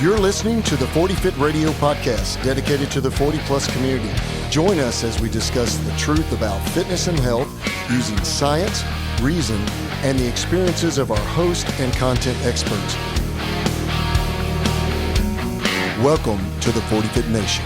You're listening to the 40 Fit Radio podcast, dedicated to the 40-plus community. Join us as we discuss the truth about fitness and health using science, reason, and the experiences of our host and content experts. Welcome to the 40 Fit Nation.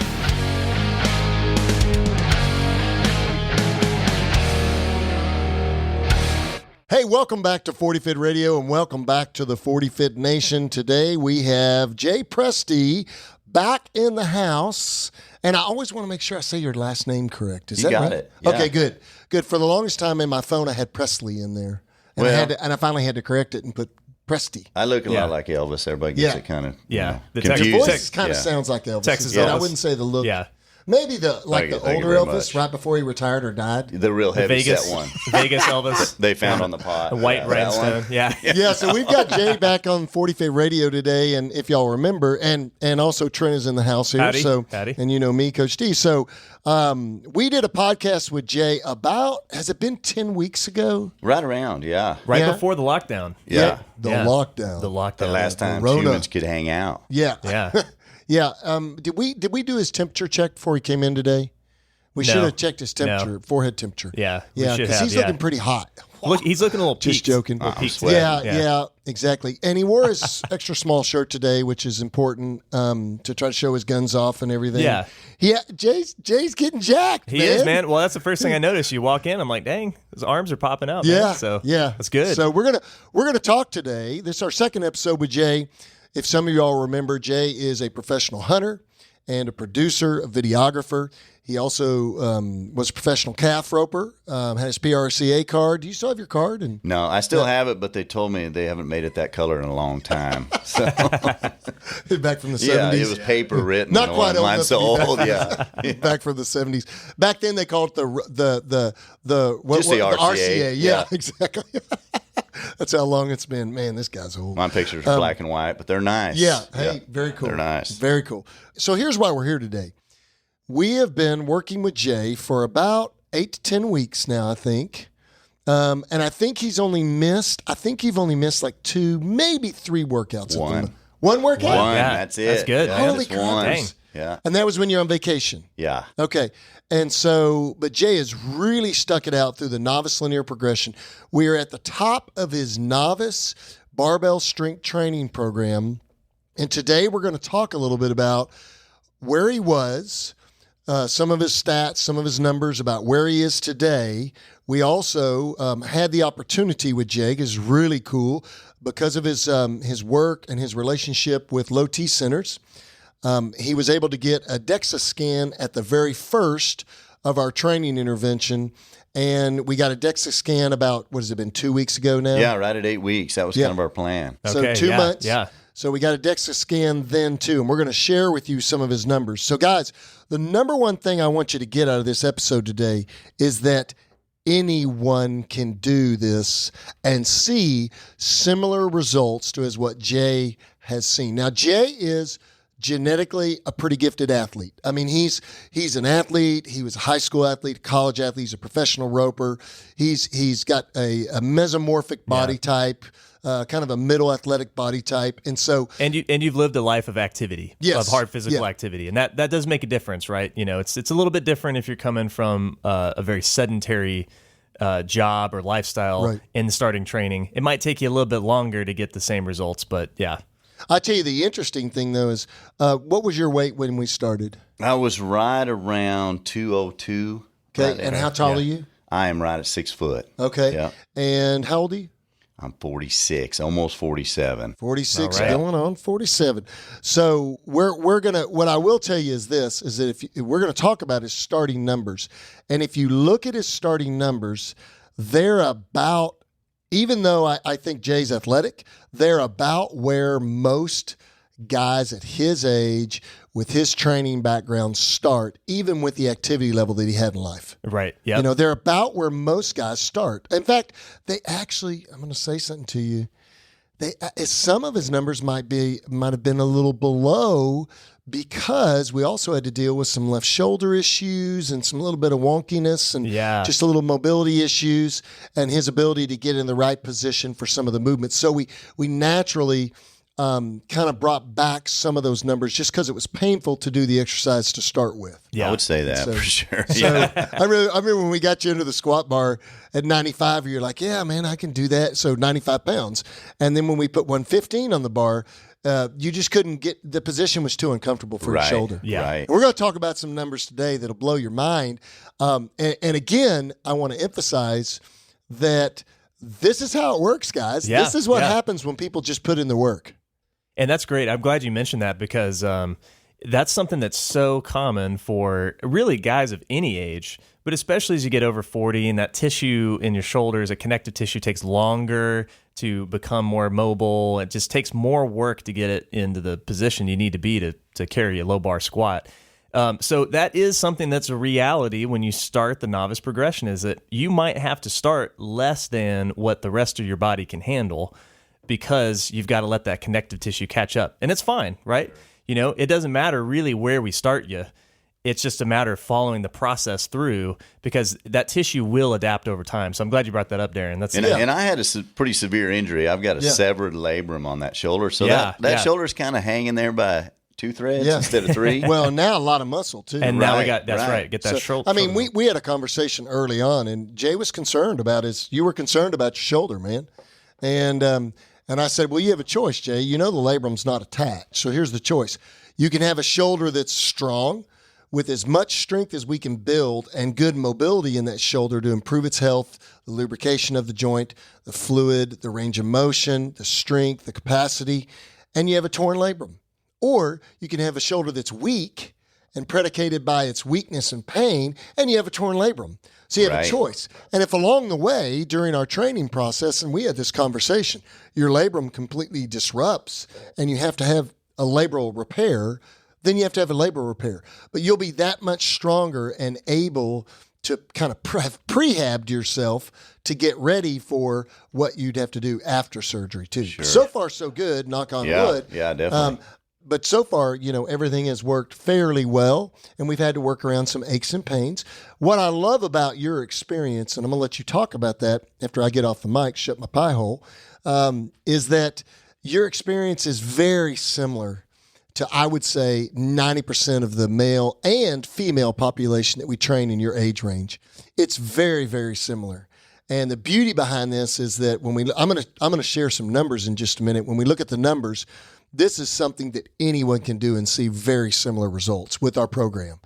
Hey, welcome back to 40 Fit Radio and welcome back to the 40 Fit Nation. Today we have Jay Presti back in the house. And I always want to make sure I say your last name correct. Is you that got right? it. Yeah. Okay, good. Good. For the longest time in my phone, I had Presley in there. And, I finally had to correct it and put Presti. I look a lot like Elvis. Everybody gets it kind of the confused. Your voice kind of sounds like Elvis. Texas But Elvis. I wouldn't say the look. Yeah. Maybe the Thank you older very Elvis much. right before he retired or died. The real heavy Vegas, set one. Vegas Elvis. They found on the pot. The white that rhinestone. one. Yeah. Yeah, so we've got Jay back on 40 Fit Radio today, and if y'all remember, and also Trent is in the house here. Howdy. So, Howdy. And you know me, Coach D. So we did a podcast with Jay about, has it been 10 weeks ago? Right around, yeah. Right Yeah. before the lockdown. Yeah. The Yeah. lockdown. The lockdown. The last time Rona. humans could hang out. Yeah. Yeah. Yeah. Did we do his temperature check before he came in today? We No. should have checked his temperature, No. forehead temperature. Yeah. We Yeah, should because have, he's yeah. looking pretty hot. Look, he's looking a little Just peaked. joking. I'm peaked. sweating. Yeah, exactly. And he wore his extra small shirt today, which is important to try to show his guns off and everything. Yeah. Jay's getting jacked. He is, man. Well, that's the first thing I noticed. You walk in, I'm like, dang, his arms are popping out. Yeah, man. So yeah, that's good. So we're gonna talk today. This is our second episode with Jay. If some of y'all remember, Jay is a professional hunter and a producer, a videographer. He also was a professional calf roper, had his PRCA card. Do you still have your card? And No, I still have it, but they told me they haven't made it that color in a long time. So back from the 70s. yeah, it was paper written. Not quite old Mine's enough so to be old. Yeah. Back from the 70s. Back then they called it the Just the RCA. Yeah, Yeah. exactly. That's how long it's been. Man, this guy's old. My pictures are black and white, but they're nice. Yeah. Hey, very cool. They're nice. Very cool. So here's why we're here today. We have been working with Jay for about 8 to 10 weeks now, I think. And I think you've only missed like 2, maybe 3 workouts. One. One workout? One. Yeah, That's it. that's good. Yeah, Holy just crap. one. Dang. Yeah. And that was when you're on vacation. Yeah. Okay. And so, but Jay has really stuck it out through the novice linear progression. We are at the top of his novice barbell strength training program. And today we're going to talk a little bit about where he was, some of his stats, some of his numbers about where he is today. We also had the opportunity with Jay, is really cool because of his work and his relationship with low T centers. He was able to get a DEXA scan at the very first of our training intervention. And we got a DEXA scan about, what has it been, 2 weeks ago now? Yeah, right at 8 weeks. That was kind of our plan. So Okay, 2 yeah, months. yeah. So we got a DEXA scan then too. And we're going to share with you some of his numbers. So guys, the number one thing I want you to get out of this episode today is that anyone can do this and see similar results to as what Jay has seen. Now, Jay is genetically a pretty gifted athlete. I mean, he's an athlete. He was a high school athlete, a college athlete. He's a professional roper. He's got a mesomorphic body type, kind of a middle athletic body type. And so, And you've lived a life of activity, Yes. of hard physical activity, and that does make a difference, right? You know, it's a little bit different if you're coming from a very sedentary job or lifestyle Right. in starting training. It might take you a little bit longer to get the same results, but yeah. I tell you, the interesting thing though is, what was your weight when we started? I was right around 202. Okay, Right and there. how tall are you? I am right at 6 foot. Okay, Yeah. and how old are you? I'm 46, almost 47. 46 All right. going on 47. So we're gonna, what I will tell you is this, is that if we're gonna talk about his starting numbers, and if you look at his starting numbers, they're about, even though I think Jay's athletic, they're about where most guys at his age with his training background start, even with the activity level that he had in life. Right. Yeah. You know, they're about where most guys start. In fact, they actually, I'm going to say something to you. Some of his numbers might have been a little below because we also had to deal with some left shoulder issues and some little bit of wonkiness and just a little mobility issues and his ability to get in the right position for some of the movements. So we naturally kind of brought back some of those numbers just because it was painful to do the exercise to start with. I would say that for sure. So I remember when we got you into the squat bar at 95, you're like, yeah, man, I can do that. So 95 pounds. And then when we put 115 on the bar, you just couldn't get, the position was too uncomfortable for your shoulder. Yeah. Right. And we're going to talk about some numbers today that'll blow your mind. And again, I want to emphasize that this is how it works, guys. Yeah, this is what happens when people just put in the work. And that's great. I'm glad you mentioned that because that's something that's so common for really guys of any age, but especially as you get over 40 and that tissue in your shoulders, a connective tissue takes longer to become more mobile. It just takes more work to get it into the position you need to be to carry a low bar squat. So that is something that's a reality when you start the novice progression, is that you might have to start less than what the rest of your body can handle because you've got to let that connective tissue catch up. And it's fine, right? You know, it doesn't matter really where we start you. It's just a matter of following the process through because that tissue will adapt over time. So I'm glad you brought that up, Darren. And I had a pretty severe injury. I've got a severed labrum on that shoulder. So that shoulder's kind of hanging there by 2 threads instead of 3. Well, now a lot of muscle too. And now we got, that's right. Get that shoulder. I mean, we had a conversation early on and Jay was concerned about you were concerned about your shoulder, man. And I said, well, you have a choice, Jay. You know the labrum's not attached. So here's the choice. You can have a shoulder that's strong with as much strength as we can build and good mobility in that shoulder to improve its health, the lubrication of the joint, the fluid, the range of motion, the strength, the capacity, and you have a torn labrum. Or you can have a shoulder that's weak and predicated by its weakness and pain, and you have a torn labrum. So you have a choice. And if along the way, during our training process, and we had this conversation, your labrum completely disrupts and you have to have a labral repair, then you have to have a labral repair. But you'll be that much stronger and able to kind of prehab yourself to get ready for what you'd have to do after surgery too. Sure. So far, so good, knock on wood. Yeah, definitely. But so far, you know, everything has worked fairly well, and we've had to work around some aches and pains. What I love about your experience, and I'm going to let you talk about that after I get off the mic, shut my pie hole, is that your experience is very similar to, I would say, 90% of the male and female population that we train in your age range. It's very, very similar. And the beauty behind this is that when I'm going to share some numbers in just a minute. When we look at the numbers, this is something that anyone can do and see very similar results with our program.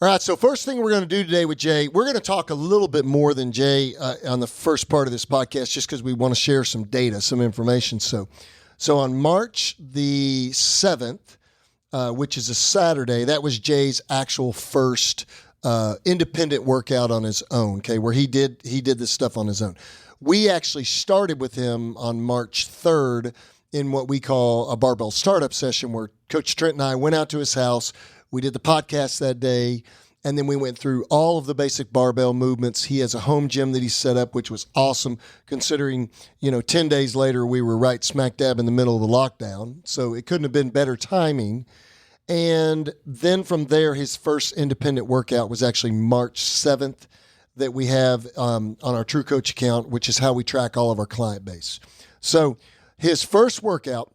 All right, so first thing we're going to do today with Jay, we're going to talk a little bit more than Jay on the first part of this podcast just because we want to share some data, some information. So on March the 7th, which is a Saturday, that was Jay's actual first independent workout on his own, okay, where he did this stuff on his own. We actually started with him on March 3rd in what we call a barbell startup session where Coach Trent and I went out to his house. We did the podcast that day, and then we went through all of the basic barbell movements. He has a home gym that he set up, which was awesome considering, 10 days later we were right smack dab in the middle of the lockdown. So it couldn't have been better timing. And then from there, his first independent workout was actually March 7th that we have on our True Coach account, which is how we track all of our client base. So his first workout,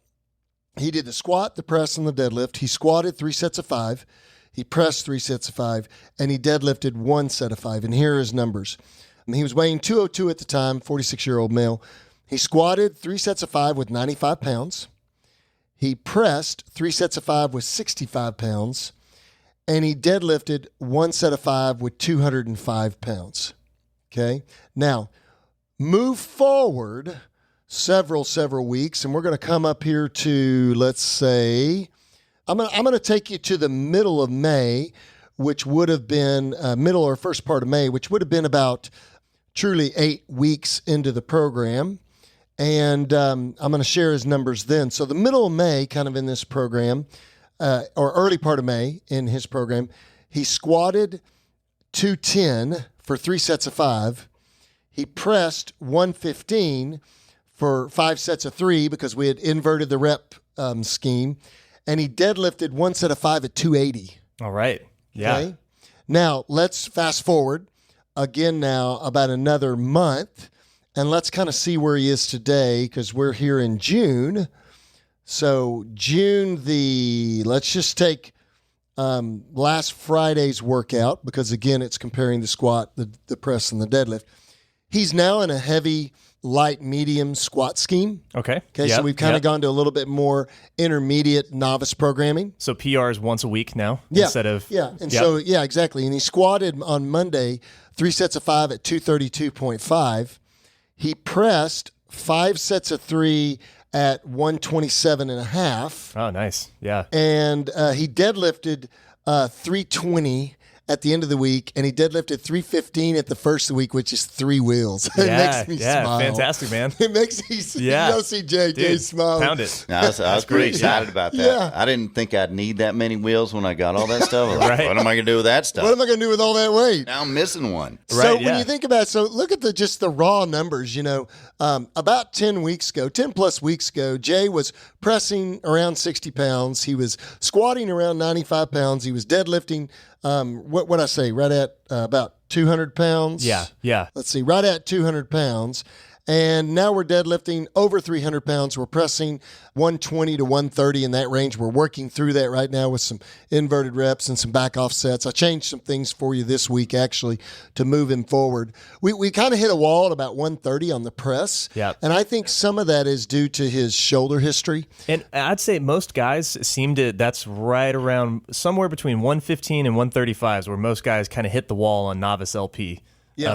he did the squat, the press, and the deadlift. He squatted 3 sets of 5. He pressed 3 sets of 5, and he deadlifted 1 set of 5. And here are his numbers. He was weighing 202 at the time, 46-year-old male. He squatted 3 sets of 5 with 95 pounds. He pressed 3 sets of 5 with 65 pounds. And he deadlifted 1 set of 5 with 205 pounds. Okay? Now, move forward several weeks, and we're going to come up here to, let's say, I'm going to take you to the middle of May, which would have been middle or first part of May, which would have been about truly 8 weeks into the program. And I'm going to share his numbers then. So the middle of May, kind of in this program, or early part of May in his program, he squatted 210 for 3 sets of 5. He pressed 115 for 5 sets of 3 because we had inverted the rep scheme. And he deadlifted 1 set of 5 at 280. All right. Yeah. Okay? Now, let's fast forward again now about another month, and let's kind of see where he is today because we're here in June. So let's just take last Friday's workout, because again, it's comparing the squat, the press, and the deadlift. He's now in a heavy, light, medium squat scheme. Okay. So we've kind of gone to a little bit more intermediate novice programming. So PR is once a week now instead of exactly. And he squatted on Monday 3 sets of 5 at 232.5. He pressed 5 sets of 3 at 127.5. Oh, nice. Yeah. And he deadlifted 320 at the end of the week, and he deadlifted 315 at the first of the week, which is 3 wheels. It makes me smile. Fantastic, man. It makes me you don't see Jay smile. Pound it. I was pretty excited about that. Yeah. I didn't think I'd need that many wheels when I got all that stuff. Like, Right. What am I going to do with that stuff? What am I going to do with all that weight? Now I'm missing one. So when you think about it, so look at just the raw numbers. About 10 plus weeks ago, Jay was pressing around 60 pounds. He was squatting around 95 pounds. He was deadlifting, what I say, right at about 200 pounds. Yeah. Let's see, right at 200 pounds. And now we're deadlifting over 300 pounds. We're pressing 120 to 130 in that range. We're working through that right now with some inverted reps and some back offsets. I changed some things for you this week, actually, to move him forward. We kind of hit a wall at about 130 on the press. Yeah. And I think some of that is due to his shoulder history. And I'd say most guys that's right around somewhere between 115 and 135 is where most guys kind of hit the wall on novice LP.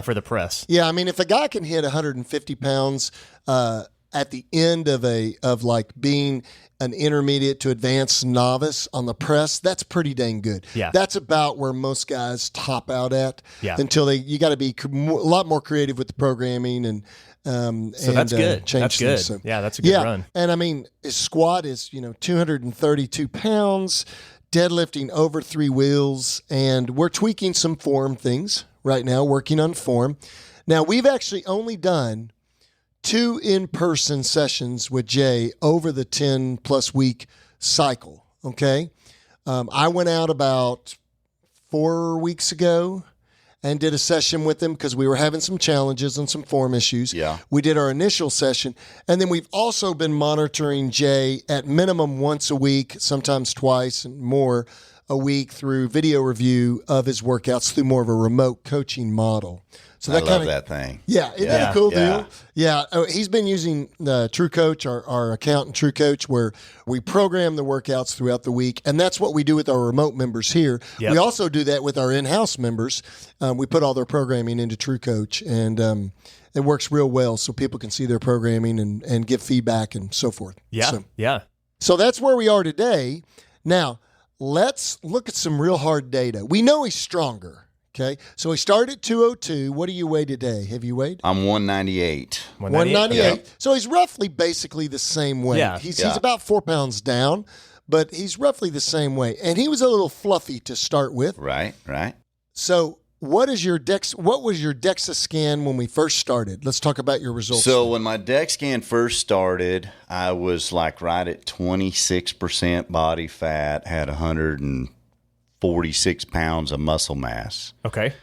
For the press. Yeah, I mean, if a guy can hit 150 pounds at the end of being an intermediate to advanced novice on the press, that's pretty dang good. Yeah. That's about where most guys top out at. Yeah. Until you got to be a lot more creative with the programming and so that's good. Change that's things. good. So, yeah, that's a good run. And I mean, his squat is 232 pounds, deadlifting over 3 wheels, and we're tweaking some form things right now, working on form. Now, we've actually only done 2 in-person sessions with Jay over the 10-plus week cycle, okay? I went out about 4 weeks ago and did a session with him because we were having some challenges and some form issues. Yeah. We did our initial session, and then we've also been monitoring Jay at minimum once a week, sometimes twice and more a week through video review of his workouts through more of a remote coaching model. So I love that thing. Yeah, isn't that a cool deal? Yeah, he's been using True Coach, our account in True Coach, where we program the workouts throughout the week, and that's what we do with our remote members here. Yep. We also do that with our in-house members. We put all their programming into True Coach, and it works real well, so people can see their programming and give feedback and so forth. So that's where we are today. Now, let's look at some real hard data. We know he's stronger. Okay, so he started at 202. What do you weigh today? Have you weighed? I'm 198. 198. Yep. So he's roughly basically the same weight. Yeah. He's about 4 pounds down, but he's roughly the same weight. And he was a little fluffy to start with. Right. So what was your DEXA scan when we first started? Let's talk about your results. So when my DEXA scan first started, I was like right at 26% body fat, had 146 pounds of muscle mass. Okay.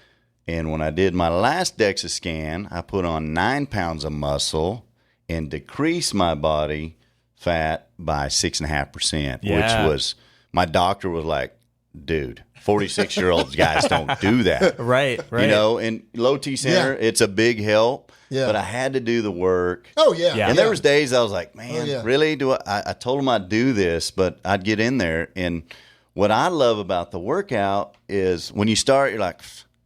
And when I did my last DEXA scan, I put on 9 pounds of muscle and decreased my body fat by 6.5%, which was, my doctor was like, dude, 46-year-old guys don't do that. Right. In low T center, it's a big help. Yeah. But I had to do the work. Oh, yeah. And there was days I was like, man, really? I told him I'd do this, but I'd get in there. And what I love about the workout is when you start, you're like,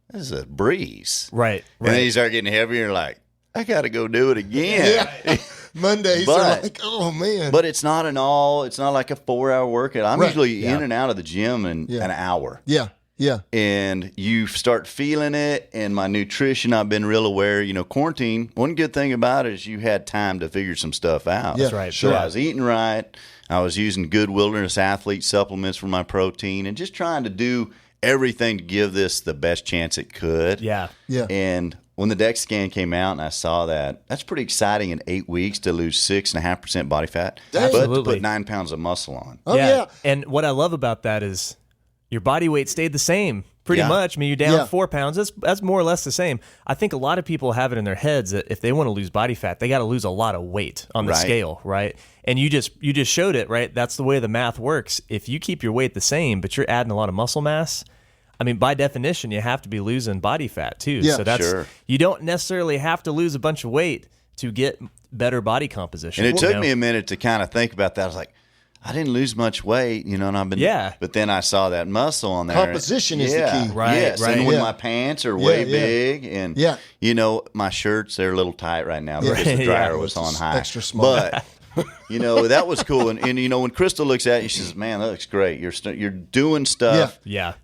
this is a breeze. Right. And then you start getting heavier, you're like, I got to go do it again. Yeah. Mondays are like, oh, man. But it's not like a 4-hour workout. I'm usually in and out of the gym in an hour. Yeah. And you start feeling it, and my nutrition, I've been real aware. Quarantine, one good thing about it is you had time to figure some stuff out. Yeah, that's right. So I was eating right. I was using good wilderness athlete supplements for my protein and just trying to do everything to give this the best chance it could. Yeah. And when the DEXA scan came out and I saw that, that's pretty exciting in 8 weeks to lose 6.5% body fat, but to put 9 pounds of muscle on. Oh, yeah. And what I love about that is your body weight stayed the same Pretty much. I mean, you're down 4 pounds. That's more or less the same. I think a lot of people have it in their heads that if they want to lose body fat, they got to lose a lot of weight on the scale, right? And you just showed it, right? That's the way the math works. If you keep your weight the same, but you're adding a lot of muscle mass, I mean, by definition, you have to be losing body fat too. Yeah, so that's you don't necessarily have to lose a bunch of weight to get better body composition. And it took me a minute to kind of think about that. I was like, I didn't lose much weight, and I've been, but then I saw that muscle on there. Composition is the key. Right. Yes. Right. And when my pants are way big, and my shirts, they're a little tight right now because the dryer was on high. Extra small. But that was cool. And when Crystal looks at you, she says, "Man, that looks great. You're doing stuff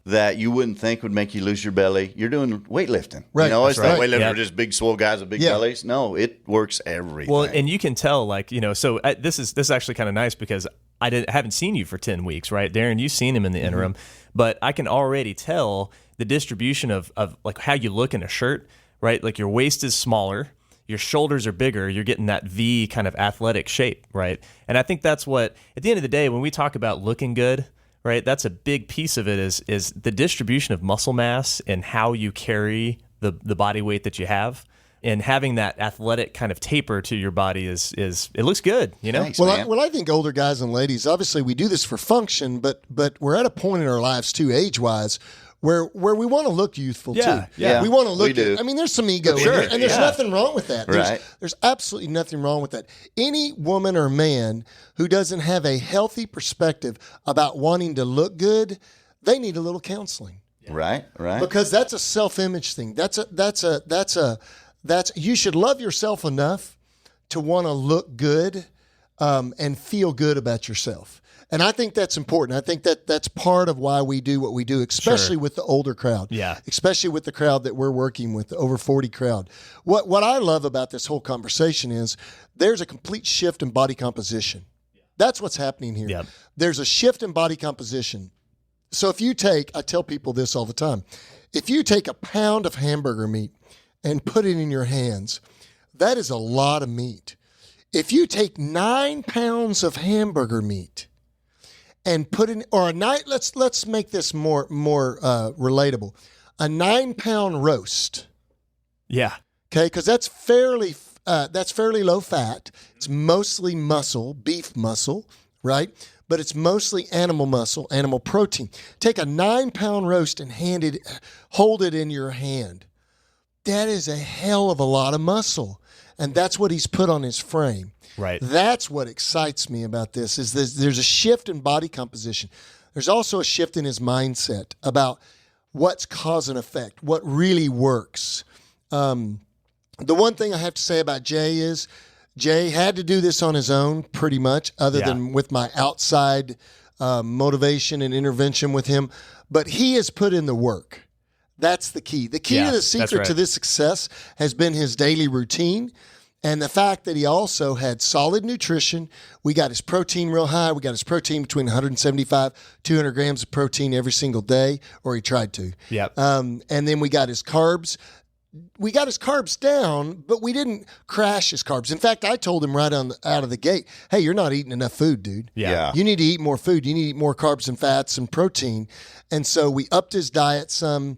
that you wouldn't think would make you lose your belly. You're doing weightlifting. Right. It's not weightlifting are just big swole guys with big bellies. No, it works everything. Well, and you can tell, so this is actually kind of nice because I haven't seen you for 10 weeks, right? Darren, you've seen him in the interim, but I can already tell the distribution of like how you look in a shirt, right? Like your waist is smaller, your shoulders are bigger, you're getting that V kind of athletic shape, right? And I think that's what, at the end of the day, when we talk about looking good, right, that's a big piece of it is the distribution of muscle mass and how you carry the body weight that you have. And having that athletic kind of taper to your body is it looks good, Thanks, Well, I think older guys and ladies, obviously we do this for function, but we're at a point in our lives too, age-wise, where we want to look youthful too. Yeah, we want to look. we do. I mean, there's some ego, in there, and there's nothing wrong with that. There's absolutely nothing wrong with that. Any woman or man who doesn't have a healthy perspective about wanting to look good, they need a little counseling. Right. Because that's a self-image thing. You should love yourself enough to want to look good and feel good about yourself. And I think that's important. I think that's part of why we do what we do, especially with the older crowd. Yeah. Especially with the crowd that we're working with, the over 40 crowd. What I love about this whole conversation is there's a complete shift in body composition. That's what's happening here. Yep. There's a shift in body composition. So I tell people this all the time. If you take a pound of hamburger meat and put it in your hands, that is a lot of meat. If you take 9 pounds of hamburger meat and put in, or let's make this more relatable, a 9-pound roast. Yeah. Okay, because that's fairly low fat. It's mostly muscle, beef muscle, right? But it's mostly animal muscle, animal protein. Take a 9-pound roast and hold it in your hand. That is a hell of a lot of muscle. And that's what he's put on his frame. Right. That's what excites me about this, is there's a shift in body composition. There's also a shift in his mindset about what's cause and effect, what really works. The one thing I have to say about Jay is Jay had to do this on his own pretty much, other than with my outside motivation and intervention with him. But he has put in the work. That's the key. The key to the secret to this success has been his daily routine and the fact that he also had solid nutrition. We got his protein real high. We got his protein between 175, 200 grams of protein every single day, or he tried to. Yep. And then we got his carbs. We got his carbs down, but we didn't crash his carbs. In fact, I told him right out of the gate, hey, you're not eating enough food, dude. Yeah. You need to eat more food. You need to eat more carbs and fats and protein. And so we upped his diet some.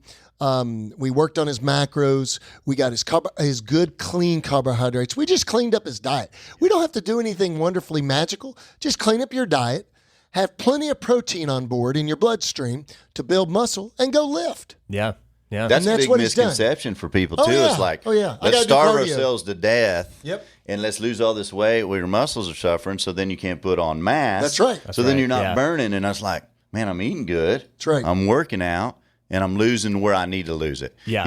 We worked on his macros. We got his good, clean carbohydrates. We just cleaned up his diet. We don't have to do anything wonderfully magical. Just clean up your diet, have plenty of protein on board in your bloodstream to build muscle, and go lift. Yeah. Yeah. That's a that's big what he's misconception for people, too. yeah. It's like, I let's gotta do starve cardio. ourselves to death. Yep. And let's lose all this weight where your muscles are suffering, so then you can't put on mass. That's right. So then right. you're not Yeah. burning. And I was like, man, I'm eating good. That's right. I'm working out. And I'm losing where I need to lose it. Yeah.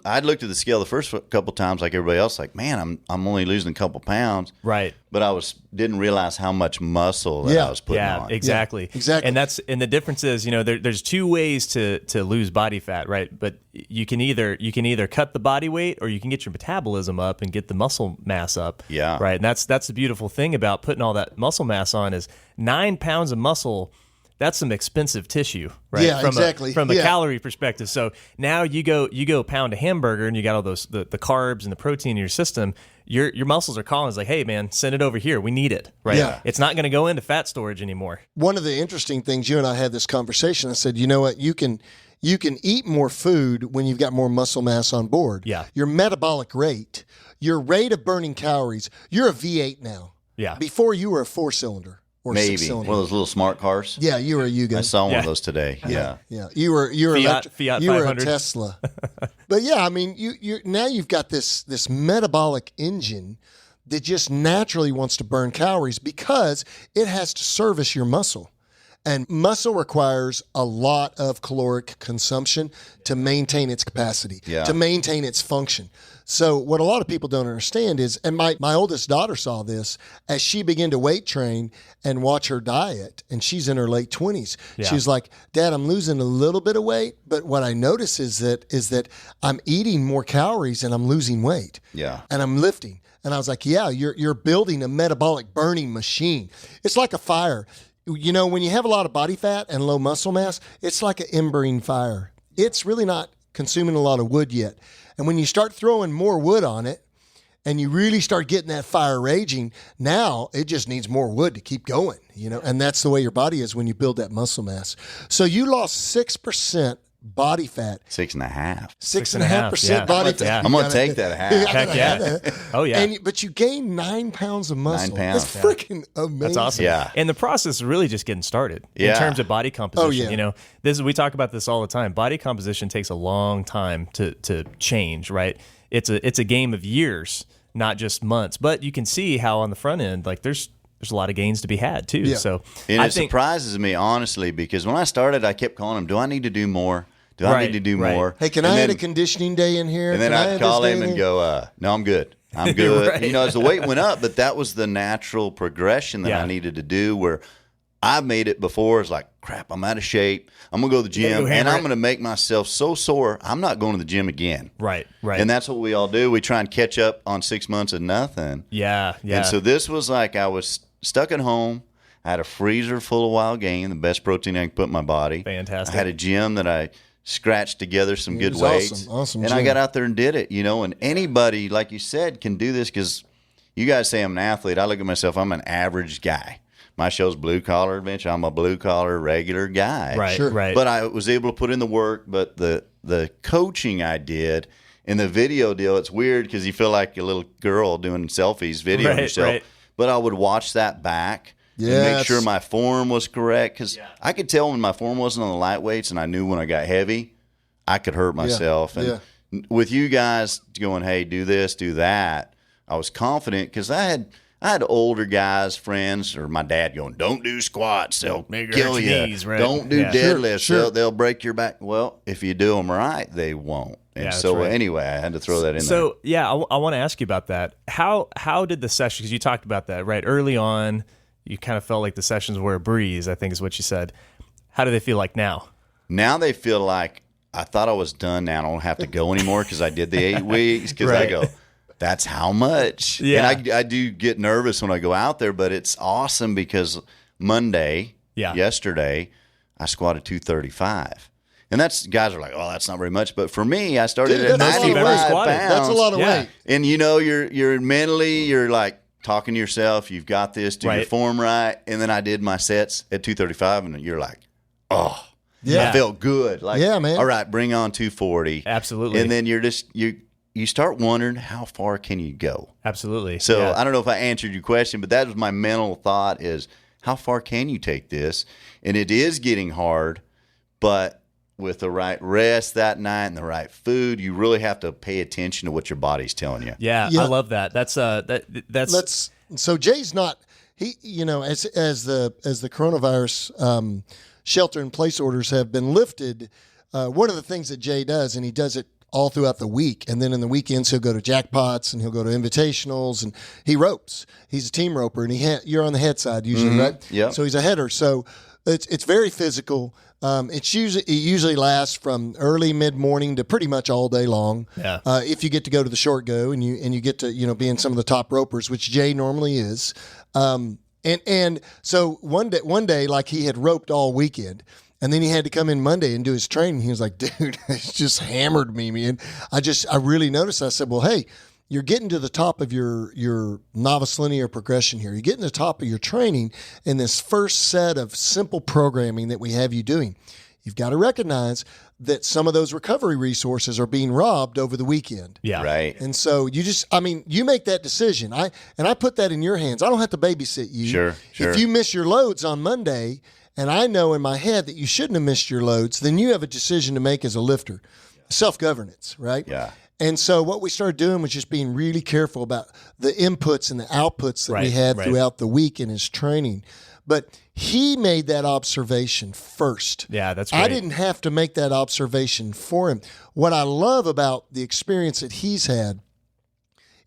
I'd looked at the scale the first couple times like everybody else, like, man, I'm only losing a couple pounds. Right. But I didn't realize how much muscle that I was putting on. Exactly. Yeah, exactly. And the difference is, there's two ways to lose body fat, right? But you can either cut the body weight or you can get your metabolism up and get the muscle mass up. Yeah. Right. And that's the beautiful thing about putting all that muscle mass on is 9 pounds of muscle. That's some expensive tissue, right? Yeah, exactly. From a calorie perspective. So now you go pound a hamburger and you got all those the carbs and the protein in your system. Your muscles are calling. It's like, hey man, send it over here. We need it, right? Yeah. It's not going to go into fat storage anymore. One of the interesting things, you and I had this conversation. I said, you know what, you can you can eat more food when you've got more muscle mass on board. Yeah. Your metabolic rate, your rate of burning calories, you're a V8 now. Yeah. Before you were a 4-cylinder or Maybe 6-cylinder. one of those little smart cars. Yeah, you were a Yugo. I saw one of those today. Yeah. Yeah, you were Fiat you were a 500. Tesla. But yeah, I mean, you now you've got this metabolic engine that just naturally wants to burn calories because it has to service your muscle. And muscle requires a lot of caloric consumption to maintain its capacity, to maintain its function. So what a lot of people don't understand is, and my oldest daughter saw this as she began to weight train and watch her diet, and she's in her late 20s. Yeah. She was like, Dad, I'm losing a little bit of weight, but what I notice is that I'm eating more calories and I'm losing weight. Yeah. And I'm lifting. And I was like, yeah, you're building a metabolic burning machine. It's like a fire. You know, when you have a lot of body fat and low muscle mass, it's like an embering fire. It's really not consuming a lot of wood yet. And when you start throwing more wood on it and you really start getting that fire raging, now it just needs more wood to keep going, you know, and that's the way your body is when you build that muscle mass. So you lost 6% body fat. 6.5. 6.5% body fat. Yeah. I'm going to take that half. Heck yeah. Oh, yeah. But you gained 9 pounds of muscle. 9 pounds. That's freaking amazing. That's awesome. Yeah. And the process is really just getting started in Yeah. terms of body composition. Oh, yeah. You know, we talk about this all the time. Body composition takes a long time to change, right? It's a game of years, not just months. But you can see how on the front end, like there's a lot of gains to be had too. Yeah. So And I it think surprises me, honestly, because when I started, I kept calling him, do I need to do more? Do I Right, need to do right. more? Hey, can And I then, add a conditioning day in here? And then Can I I'd add call this day him in and here? go, no, I'm good. I'm good. Right. You know, as the weight went up, but that was the natural progression that Yeah. I needed to do where I made it before. It's like, crap, I'm out of shape. I'm going to go to the gotta gym go and hammer I'm it. going to make myself so sore, I'm not going to the gym again. right. And that's what we all do. We try and catch up on 6 months of nothing. Yeah. And so this was like I was stuck at home. I had a freezer full of wild game, the best protein I could put in my body. Fantastic. I had a gym that I scratched together some good was weights. awesome And I gym. got out there and did it, you know, and anybody, like you said, can do this because you guys say I'm an athlete. I look at myself, I'm an average guy. My show's Blue Collar Adventure. I'm a blue collar regular guy. Right. Sure. Right. But I was able to put in the work, but the coaching I did in the video deal, it's weird because you feel like a little girl doing selfies, videoing Right, yourself. right. But I would watch that back and Yes. make sure my form was correct because I could tell when my form wasn't on the light weights, and I knew when I got heavy, I could hurt myself. And with you guys going, hey, do this, do that, I was confident because I had older guys, friends, or my dad going, don't do squats. They'll Make her kill hurt you. your knees, right? Don't do Yeah. deadlifts. Sure. They'll break your back. Well, if you do them right, they won't. And Yeah, that's so right. anyway, I had to throw that in there. So yeah, I want to ask you about that. How did the session? Because you talked about that right early on. You kind of felt like the sessions were a breeze, I think is what you said. How do they feel like now? Now they feel like I thought I was done. Now I don't have to go anymore because I did the 8 weeks. Because I Right. go, that's how much. Yeah. And I do get nervous when I go out there, but it's awesome because Monday, yesterday, I squatted 235. And that's guys are like, oh, that's not very much. But for me, I started Dude, at that's a lot of 95 weight. pounds. That's a lot of Yeah. weight. And you know, you're mentally, you're like talking to yourself, you've got this, do your Right. form right. And then I did my sets at 235, and you're like, oh, Yeah. I felt good. Like, Yeah, man. all right, bring on 240. Absolutely. And then you're just, you start wondering how far can you go? Absolutely. So Yeah. I don't know if I answered your question, but that was my mental thought is how far can you take this? And it is getting hard, but with the right rest that night and the right food, you really have to pay attention to what your body's telling you. Yeah, Yeah. I love that. That's So Jay's not he. You know, as the coronavirus shelter in place orders have been lifted, one of the things that Jay does, and he does it all throughout the week, and then in the weekends he'll go to jackpots and he'll go to invitationals and he ropes. He's a team roper, and you're on the head side usually, right? Yeah. So he's a header. So it's very physical. It usually lasts from early mid morning to pretty much all day long. Yeah. If you get to go to the short go and you get to be in some of the top ropers, which Jay normally is. And so one day like he had roped all weekend. And then he had to come in Monday and do his training. He was like, dude, it's just hammered me, man. I really noticed. I said, well, hey, you're getting to the top of your novice linear progression here. You're getting to the top of your training in this first set of simple programming that we have you doing. you've got to recognize that some of those recovery resources are being robbed over the weekend. Yeah. Right. And so you make that decision. I put that in your hands. I don't have to babysit you. Sure. If you miss your loads on Monday, and I know in my head that you shouldn't have missed your loads, then you have a decision to make as a lifter. Self-governance, right? Yeah. And so what we started doing was just being really careful about the inputs and the outputs that we had throughout the week in his training. But he made that observation first. Yeah, that's great. I didn't have to make that observation for him. What I love about the experience that he's had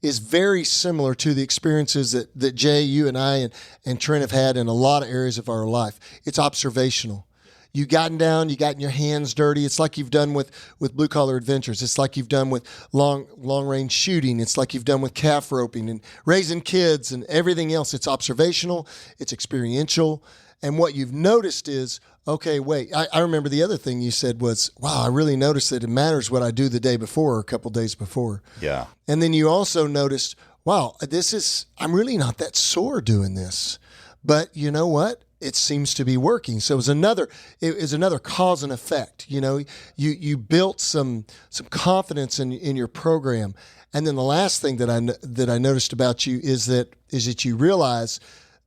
is very similar to the experiences that Jay, you and I and Trent have had in a lot of areas of our life. It's observational. You gotten down, you gotten your hands dirty. It's like you've done with Blue Collar Adventures. It's like you've done with long range shooting. It's like you've done with calf roping and raising kids and everything else. It's observational. It's experiential. And what you've noticed is, okay, wait, I remember the other thing you said was, wow, I really noticed that it matters what I do the day before or a couple days before. Yeah. And then you also noticed, wow, I'm really not that sore doing this. But you know what? It seems to be working. So it was another cause and effect. You built some confidence in your program. And then the last thing that I noticed about you is that you realize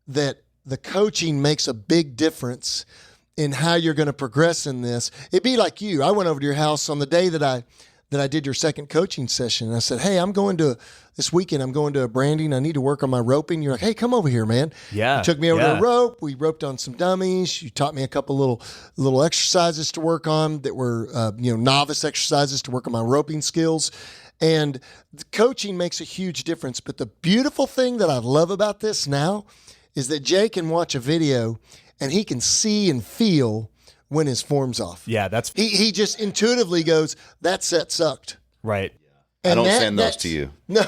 that the coaching makes a big difference in how you're going to progress in this. It'd be like you. I went over to your house on the day that I did your second coaching session. And I said, hey, this weekend, I'm going to a branding. I need to work on my roping. You're like, hey, come over here, man. Yeah. You took me over to a rope. We roped on some dummies. You taught me a couple little exercises to work on that were, novice exercises to work on my roping skills. And the coaching makes a huge difference. But the beautiful thing that I love about this now is that Jay can watch a video and he can see and feel when his form's off. Yeah, that's he just intuitively goes, that set sucked. right. I don't send those to you. No.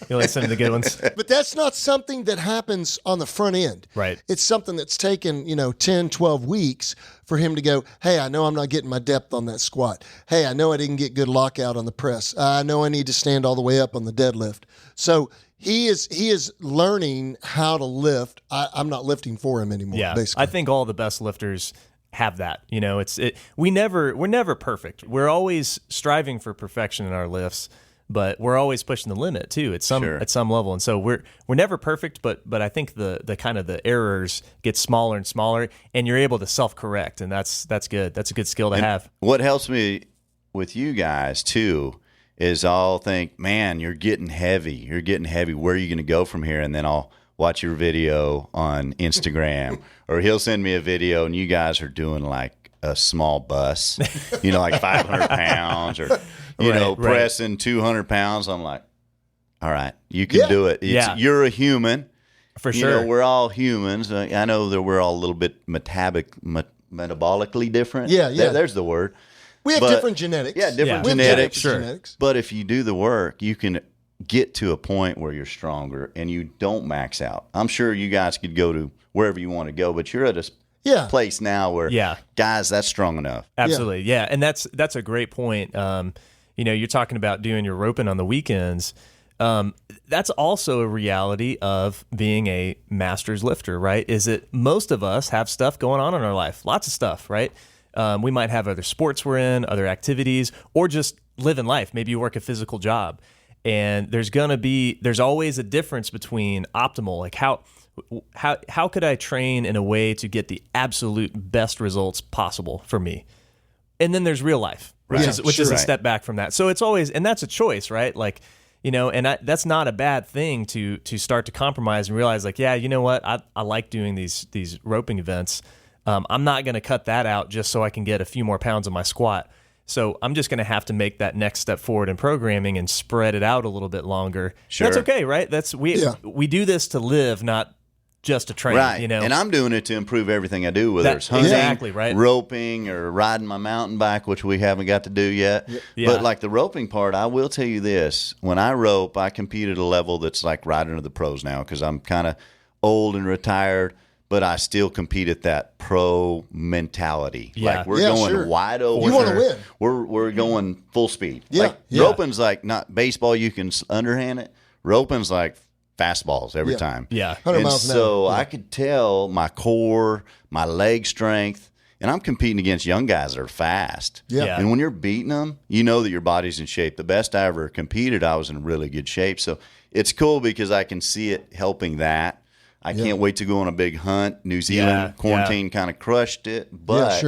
You only send the good ones. But that's not something that happens on the front end. Right. It's something that's taken, 10, 12 weeks for him to go, hey, I know I'm not getting my depth on that squat. Hey, I know I didn't get good lockout on the press. I know I need to stand all the way up on the deadlift. So he is learning how to lift. I'm not lifting for him anymore, basically. I think all the best lifters have that. We're never perfect. We're always striving for perfection in our lifts, but we're always pushing the limit too at some level. And so we're never perfect, but I think the kind of the errors get smaller and smaller, and you're able to self-correct, and that's good. That's a good skill to have. What helps me with you guys too is I'll think, man, you're getting heavy. Where are you going to go from here? And then I'll watch your video on Instagram, or he'll send me a video and you guys are doing like a small bus, like 500 pounds or, pressing 200 pounds. I'm like, all right, you can do it. You're a human. For sure. We're all humans. I know that we're all a little bit metabolically different. Yeah. There's the word. We have different genetics. Yeah, different We have genetics. genetics. But if you do the work, you can get to a point where you're stronger and you don't max out. I'm sure you guys could go to wherever you want to go, but you're at a place now where, guys, that's strong enough. Absolutely, yeah. And that's a great point. You're talking about doing your roping on the weekends. That's also a reality of being a master's lifter, right? Is that most of us have stuff going on in our life, lots of stuff, right? We might have other sports we're in, other activities, or just living life. Maybe you work a physical job. And there's always a difference between optimal, like how could I train in a way to get the absolute best results possible for me? And then there's real life, which is a step back from that. So it's always, and that's a choice, right? Like, that's not a bad thing to start to compromise and realize like, yeah, you know what? I like doing these roping events. I'm not going to cut that out just so I can get a few more pounds on my squat. So I'm just going to have to make that next step forward in programming and spread it out a little bit longer. Sure. That's okay, right? We do this to live, not just to train. Right. And I'm doing it to improve everything I do, whether it's hunting, exactly, right? roping, or riding my mountain bike, which we haven't got to do yet. Yeah. But like the roping part, I will tell you this. When I rope, I compete at a level that's like right under the pros now because I'm kind of old and retired. But I still compete at that pro mentality. Yeah. Like we're going wide open. You want to win. We're going full speed. Yeah. Roping's like not baseball. You can underhand it. Roping's like fastballs every time. Yeah. 100 and miles an so hour. I could tell my core, my leg strength, And I'm competing against young guys that are fast. Yeah. And when you're beating them, you know that your body's in shape. The best I ever competed, I was in really good shape. So it's cool because I can see it helping that. I can't wait to go on a big hunt. New Zealand quarantine kind of crushed it. But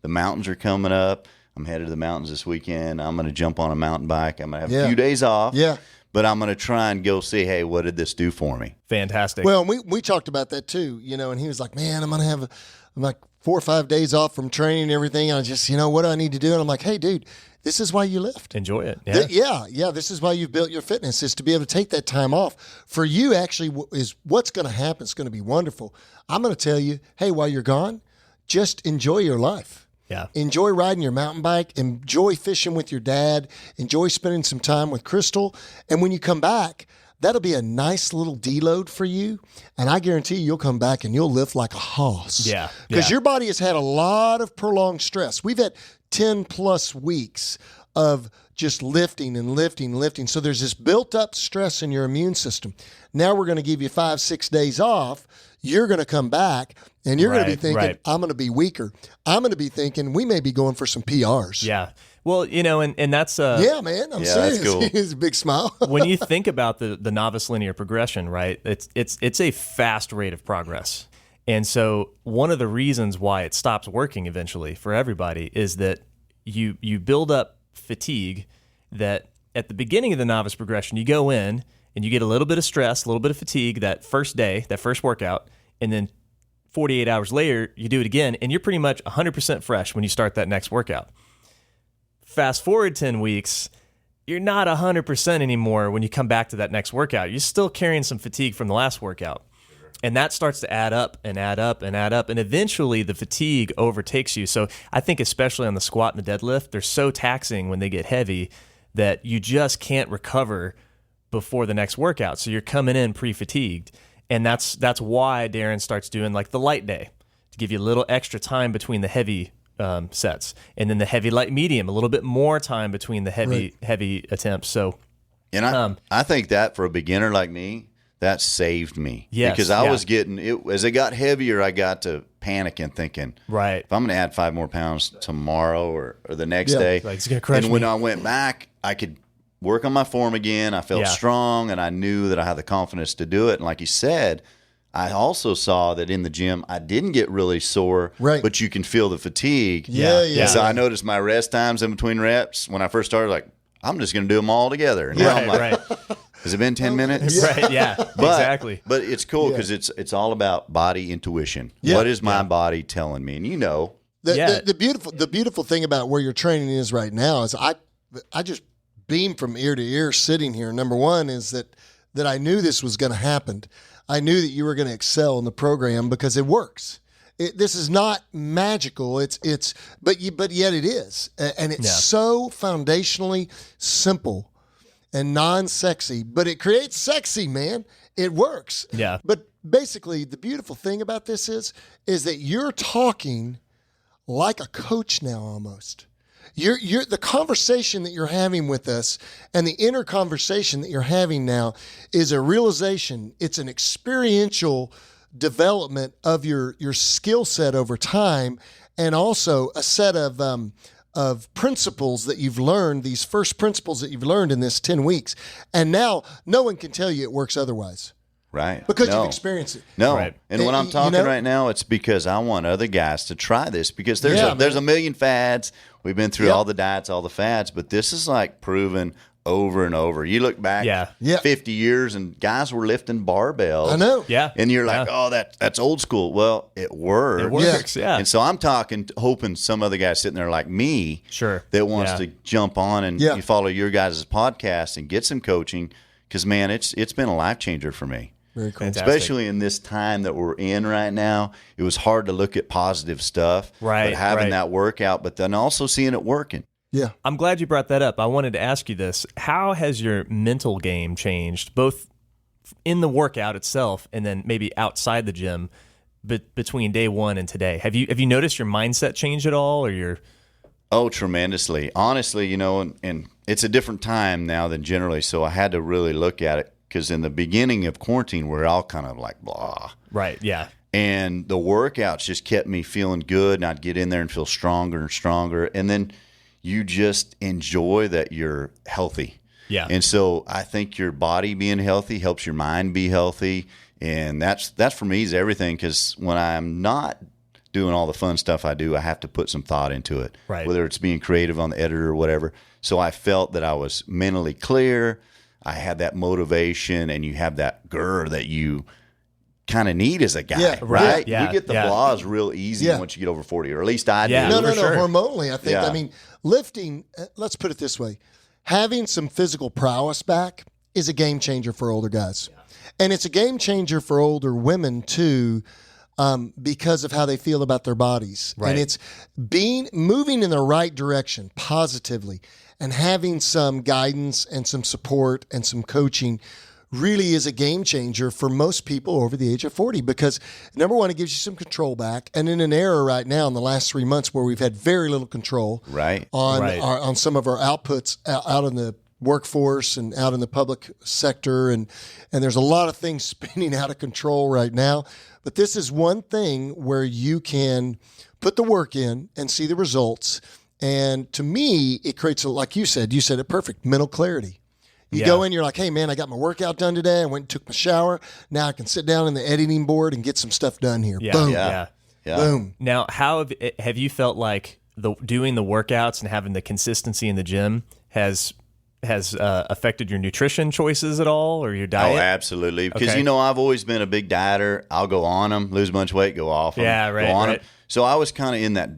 the mountains are coming up. I'm headed to the mountains this weekend. I'm going to jump on a mountain bike. I'm going to have a few days off. Yeah. But I'm going to try and go see, hey, what did this do for me? Fantastic. Well, we talked about that too, and he was like, man, I'm going to have like 4 or 5 days off from training and everything. I just, what do I need to do? And I'm like, hey, dude, this is why you lift. Enjoy it. Yeah. This is why you've built your fitness, is to be able to take that time off. For you, actually, is what's going to happen. It's going to be wonderful. I'm going to tell you, hey, while you're gone, just enjoy your life. Yeah. Enjoy riding your mountain bike. Enjoy fishing with your dad. Enjoy spending some time with Crystal. And when you come back, that'll be a nice little deload for you. And I guarantee you'll come back and you'll lift like a hoss. Yeah. Because your body has had a lot of prolonged stress. We've had 10 plus weeks of just lifting and lifting and lifting. So there's this built up stress in your immune system. Now we're going to give you 5-6 days off. You're going to come back and you're going to be thinking, I'm going to be weaker. I'm going to be thinking we may be going for some PRs. Yeah. Well, and that's yeah, man. I'm serious. That's cool. It's a big smile. When you think about the novice linear progression, right? It's a fast rate of progress. And so one of the reasons why it stops working eventually for everybody is that you build up fatigue that at the beginning of the novice progression, you go in and you get a little bit of stress, a little bit of fatigue that first day, that first workout, and then 48 hours later, you do it again, and you're pretty much 100% fresh when you start that next workout. Fast forward 10 weeks, you're not 100% anymore when you come back to that next workout. You're still carrying some fatigue from the last workout. And that starts to add up and add up and add up. And eventually the fatigue overtakes you. So I think especially on the squat and the deadlift, they're so taxing when they get heavy that you just can't recover before the next workout. So you're coming in pre-fatigued. And that's why Darren starts doing like the light day to give you a little extra time between the heavy sets. And then the heavy, light, medium, a little bit more time between the heavy attempts. So, and I think that for a beginner like me, that saved me. Yes, because I was getting it as it got heavier. I got to panicking, thinking, right, if I'm going to add 5 more pounds tomorrow or the next day, like it's going to crush me. When I went back, I could work on my form again. I felt strong, and I knew that I had the confidence to do it. And like you said, I also saw that in the gym, I didn't get really sore, but you can feel the fatigue. Yeah. So I noticed my rest times in between reps when I first started, like, I'm just going to do them all together. And now I'm like, has it been 10 minutes? Right, exactly. But it's cool because it's all about body intuition. Yeah. What is my body telling me? And The beautiful thing about where your training is right now is I just beam from ear to ear sitting here. Number one is that I knew this was going to happen. I knew that you were going to excel in the program because it works. This is not magical. But yet it is, and it's so foundationally simple and non-sexy. But it creates sexy, man. It works. Yeah. But basically, the beautiful thing about this is that you're talking like a coach now, almost. You're the conversation that you're having with us and the inner conversation that you're having now is a realization. It's an experiential development of your skill set over time, and also a set of principles that you've learned, these first principles that you've learned in this 10 weeks. And now no one can tell you it works otherwise. Right. Because you've experienced it. No. Right. And when I'm talking right now, it's because I want other guys to try this because there's a million fads. We've been through all the diets, all the fads, but this is like proven over and over. You look back 50 years and guys were lifting barbells. I know. Yeah. And you're like, oh, that's old school. Well, it works. It works, yeah. And so I'm hoping some other guy sitting there like me that wants to jump on and you follow your guys' podcast and get some coaching because, man, it's been a life changer for me. Very cool. Fantastic. Especially in this time that we're in right now, it was hard to look at positive stuff. Right. But having that workout, but then also seeing it working. Yeah. I'm glad you brought that up. I wanted to ask you this. How has your mental game changed, both in the workout itself and then maybe outside the gym between day one and today? Have you noticed your mindset change at all or your... Oh, tremendously. Honestly, and it's a different time now than generally, so I had to really look at it because in the beginning of quarantine, we're all kind of like, blah. Right, yeah. And the workouts just kept me feeling good, and I'd get in there and feel stronger and stronger. And then you just enjoy that you're healthy. Yeah. And so I think your body being healthy helps your mind be healthy. And that's for me is everything, because when I'm not doing all the fun stuff I do, I have to put some thought into it, right. Whether it's being creative on the editor or whatever. So I felt that I was mentally clear. I had that motivation, and you have that grr that you kind of need as a guy, right? Yeah. You get the blahs real easy once you get over 40, or at least I do. No, hormonally, I think. Yeah. I mean, lifting, let's put it this way. Having some physical prowess back is a game changer for older guys. Yeah. And it's a game changer for older women, too, because of how they feel about their bodies. Right. And it's moving in the right direction positively, and having some guidance and some support and some coaching really is a game changer for most people over the age of 40, because number one, it gives you some control back. And in an era right now in the last 3 months where we've had very little control on some of our outputs out in the workforce and out in the public sector, and there's a lot of things spinning out of control right now. But this is one thing where you can put the work in and see the results. And to me, it creates, like you said it perfect, mental clarity. You go in, you're like, hey, man, I got my workout done today. I went and took my shower. Now I can sit down in the editing board and get some stuff done here. Yeah. Boom. Yeah. Boom. Now, how have you felt like doing the workouts and having the consistency in the gym has affected your nutrition choices at all, or your diet? Oh, absolutely. Because, I've always been a big dieter. I'll go on them, lose a bunch of weight, go off them, go on them. So I was kind of in that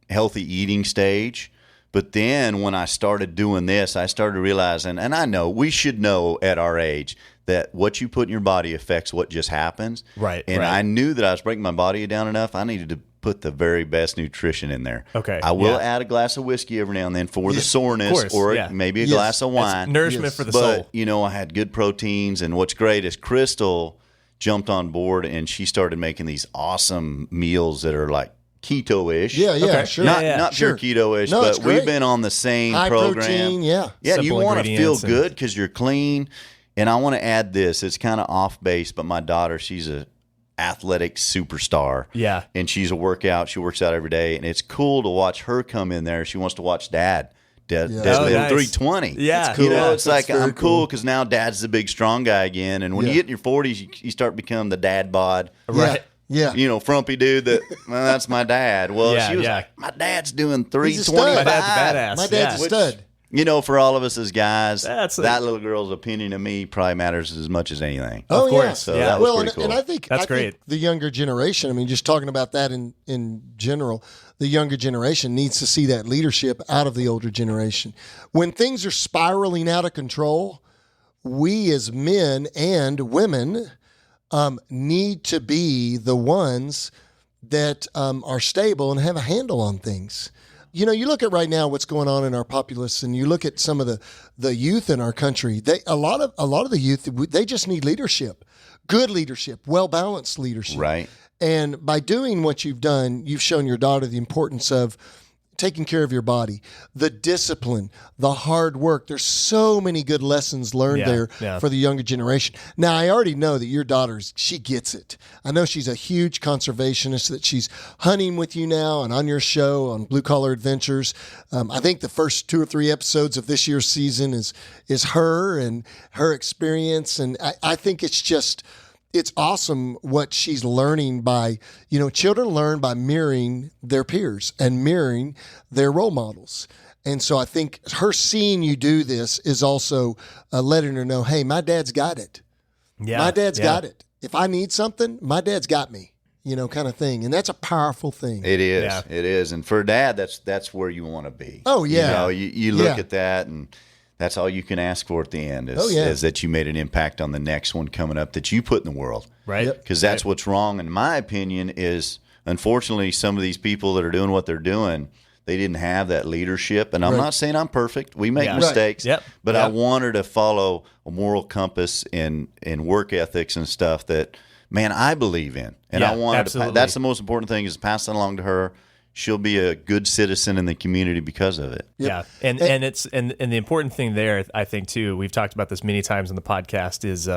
healthy eating stage. But then when I started doing this, I started realizing, and I know we should know at our age that what you put in your body affects what just happens. Right. And I knew that I was breaking my body down enough. I needed to put the very best nutrition in there. Okay. I will add a glass of whiskey every now and then for the soreness, or maybe a glass of wine. It's nourishment for the soul. But, I had good proteins. And what's great is Crystal jumped on board, and she started making these awesome meals that are like keto-ish. Sure. Not pure keto-ish, no, but we've been on the same high program. Protein, Yeah, you want to feel good because you're clean. And I want to add this. It's kind of off base, but my daughter, she's a athletic superstar. Yeah. And she's a workout. She works out every day. And it's cool to watch her come in there. She wants to watch Dad. Deadlift 320. Yeah. Cool. It's like, I'm cool because now Dad's the big, strong guy again. And when you get in your 40s, you start becoming the dad bod. Right. Yeah. Frumpy dude that's my dad. Well, she was like, my dad's doing 325. My dad's a badass. My dad's a stud. For all of us as guys, that little girl's opinion of me probably matters as much as anything. Oh, of course. Yeah. So that was pretty cool. And I think that's great. Think the younger generation, I mean, just talking about that in general, the younger generation needs to see that leadership out of the older generation. When things are spiraling out of control, we as men and women need to be the ones that are stable and have a handle on things. You look at right now what's going on in our populace, and you look at some of the youth in our country. A lot of the youth, they just need leadership, good leadership, well balanced leadership. Right. And by doing what you've done, you've shown your daughter the importance of taking care of your body, the discipline, the hard work. There's so many good lessons learned there for the younger generation. Now, I already know that your daughter, she gets it. I know she's a huge conservationist, that she's hunting with you now and on your show on Blue Collar Adventures. I think the first 2 or 3 episodes of this year's season is her and her experience. And I think it's awesome what she's learning by, children learn by mirroring their peers and mirroring their role models. And so I think her seeing you do this is also letting her know, hey, my dad's got it. Yeah. My dad's got it. If I need something, my dad's got me, kind of thing. And that's a powerful thing. It is. Yeah. It is. And for Dad, that's where you want to be. Oh, yeah. You look at that, and that's all you can ask for at the end is that you made an impact on the next one coming up that you put in the world. Right. Because that's what's wrong, in my opinion, is unfortunately some of these people that are doing what they're doing, they didn't have that leadership. And I'm not saying I'm perfect. We make mistakes. Right. But I want her to follow a moral compass and work ethics and stuff that, man, I believe in. And I want her to, that's the most important thing, is pass that along to her. She'll be a good citizen in the community because of it. Yep. Yeah, and the important thing there, I think too, we've talked about this many times on the podcast, is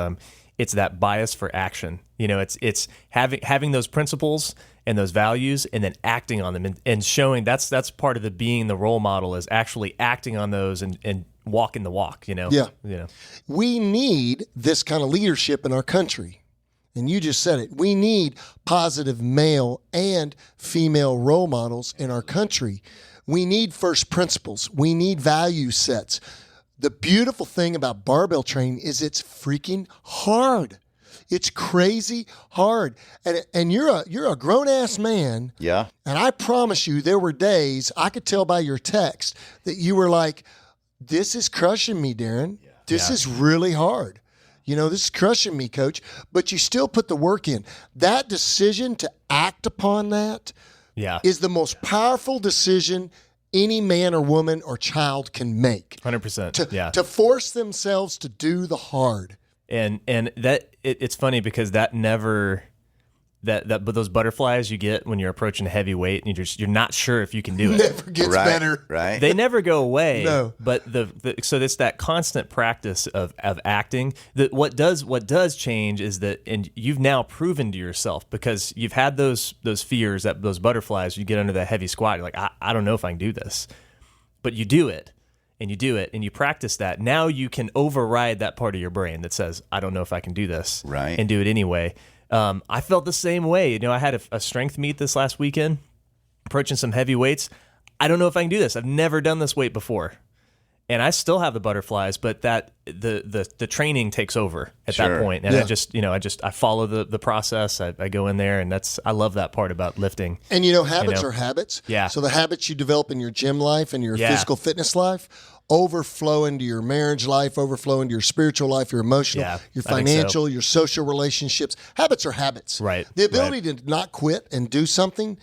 it's that bias for action. It's having those principles and those values and then acting on them and showing that's part of being the role model is actually acting on those and walking the walk, Yeah. We need this kind of leadership in our country. And you just said it. We need positive male and female role models in our country. We need first principles. We need value sets. The beautiful thing about barbell training is it's freaking hard. It's crazy hard. And you're a grown-ass man. Yeah. And I promise you, there were days, I could tell by your text, that you were like, this is crushing me, Darren. This is really hard. This is crushing me, coach. But you still put the work in. That decision to act upon that is the most powerful decision any man or woman or child can make. 100%. To force themselves to do the hard. And that it's funny because that never but those butterflies you get when you're approaching a heavy weight and you're not sure if you can do it. Never gets better. Right. They never go away. No. But so it's that constant practice of acting. That what does change is that, and you've now proven to yourself because you've had those fears, that those butterflies. You get under that heavy squat. You're like, I don't know if I can do this, but you do it. And you do it, and you practice that. Now you can override that part of your brain that says, I don't know if I can do this, right, and do it anyway. I felt the same way. I had a strength meet this last weekend, approaching some heavy weights. I don't know if I can do this. I've never done this weight before. And I still have the butterflies, but that the training takes over at that point. And I follow the process. I go in there, and I love that part about lifting. And habits are habits. Yeah. So the habits you develop in your gym life and your physical fitness life overflow into your marriage life, overflow into your spiritual life, your emotional, your financial, your social relationships. Habits are habits. Right. The ability to not quit and do something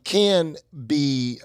can be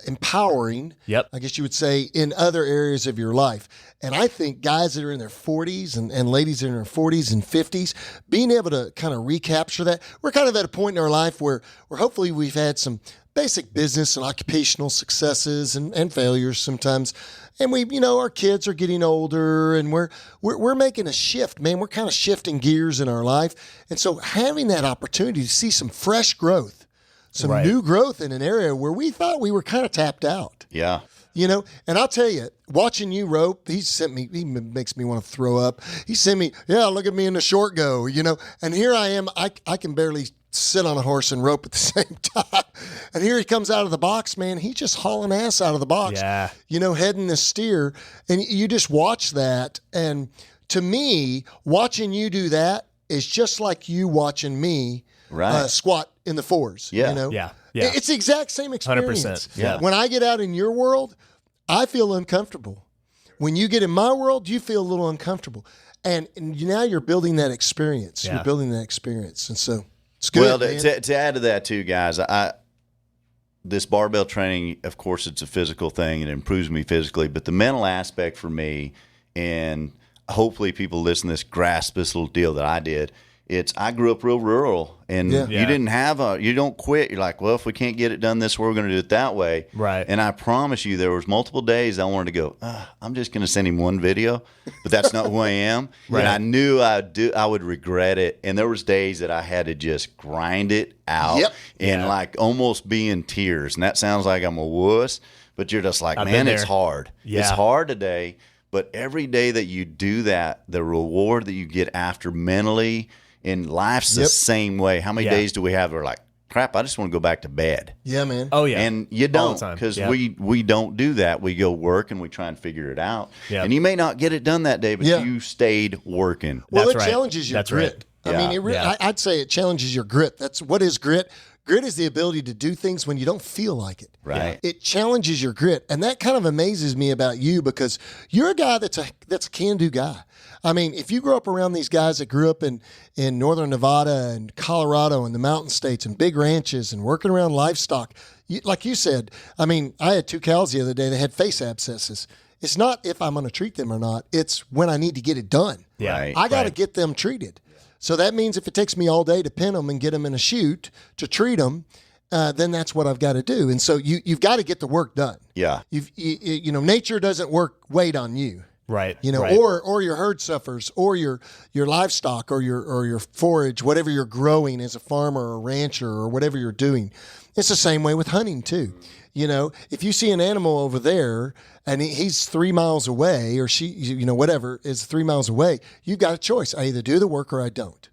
empowering, I guess you would say, in other areas of your life. And I think guys that are in their 40s and ladies that are in their 40s and 50s, being able to kind of recapture that, we're kind of at a point in our life where hopefully we've had some basic business and occupational successes and failures sometimes. And our kids are getting older and we're making a shift, man. We're kind of shifting gears in our life. And so having that opportunity to see some fresh growth, some new growth in an area where we thought we were kind of tapped out. Yeah. And I'll tell you, watching you rope, he makes me want to throw up. He sent me, look at me in the short go, and here I am. I can barely sit on a horse and rope at the same time. And here he comes out of the box, man. He's just hauling ass out of the box, heading the steer. And you just watch that. And to me, watching you do that is just like you watching me squat in the fours. It's the exact same experience. 100%. Yeah. When I get out in your world, I feel uncomfortable. When you get in my world, you feel a little uncomfortable. And now you're building that experience. Yeah. You're building that experience. And so it's good. Well, to add to that too, guys, this barbell training, of course, it's a physical thing. It improves me physically. But the mental aspect for me, and hopefully people listening to this grasp this little deal that I did, I grew up real rural, and you don't quit. You're like, well, if we can't get it done this way, we're going to do it that way. Right. And I promise you, there was multiple days I wanted to go, I'm just going to send him one video, but that's not who I am. Right. And I knew I would regret it. And there was days that I had to just grind it out and like almost be in tears. And that sounds like I'm a wuss, but you're just like, man, it's hard. Yeah. It's hard today. But every day that you do that, the reward that you get after mentally, and life's the same way. How many days do we have? We're like, crap, I just want to go back to bed. Yeah, man. Oh, yeah. And you don't, because we don't do that. We go work and we try and figure it out. Yep. And you may not get it done that day, but you stayed working. Well, That's it challenges your grit. Right. I mean, I'd say it challenges your grit. That's what is grit. Grit is the ability to do things when you don't feel like it. Right. It challenges your grit. And that kind of amazes me about you because you're a guy that's a can-do guy. I mean, if you grew up around these guys that grew up in northern Nevada and Colorado and the mountain states and big ranches and working around livestock, like you said, I mean, I had 2 cows the other day that had face abscesses. It's not if I'm going to treat them or not. It's when I need to get it done. Yeah. Right. I got to get them treated. So that means if it takes me all day to pin them and get them in a chute to treat them, then that's what I've got to do. And so you've got to get the work done. Yeah. Nature doesn't wait on you. Right. You know, right. or your herd suffers, or your livestock, or your forage, whatever you're growing as a farmer or rancher or whatever you're doing. It's the same way with hunting too. You know, if you see an animal over there and he's 3 miles away, or she, you know, whatever is 3 miles away, you've got a choice. I either do the work or I don't.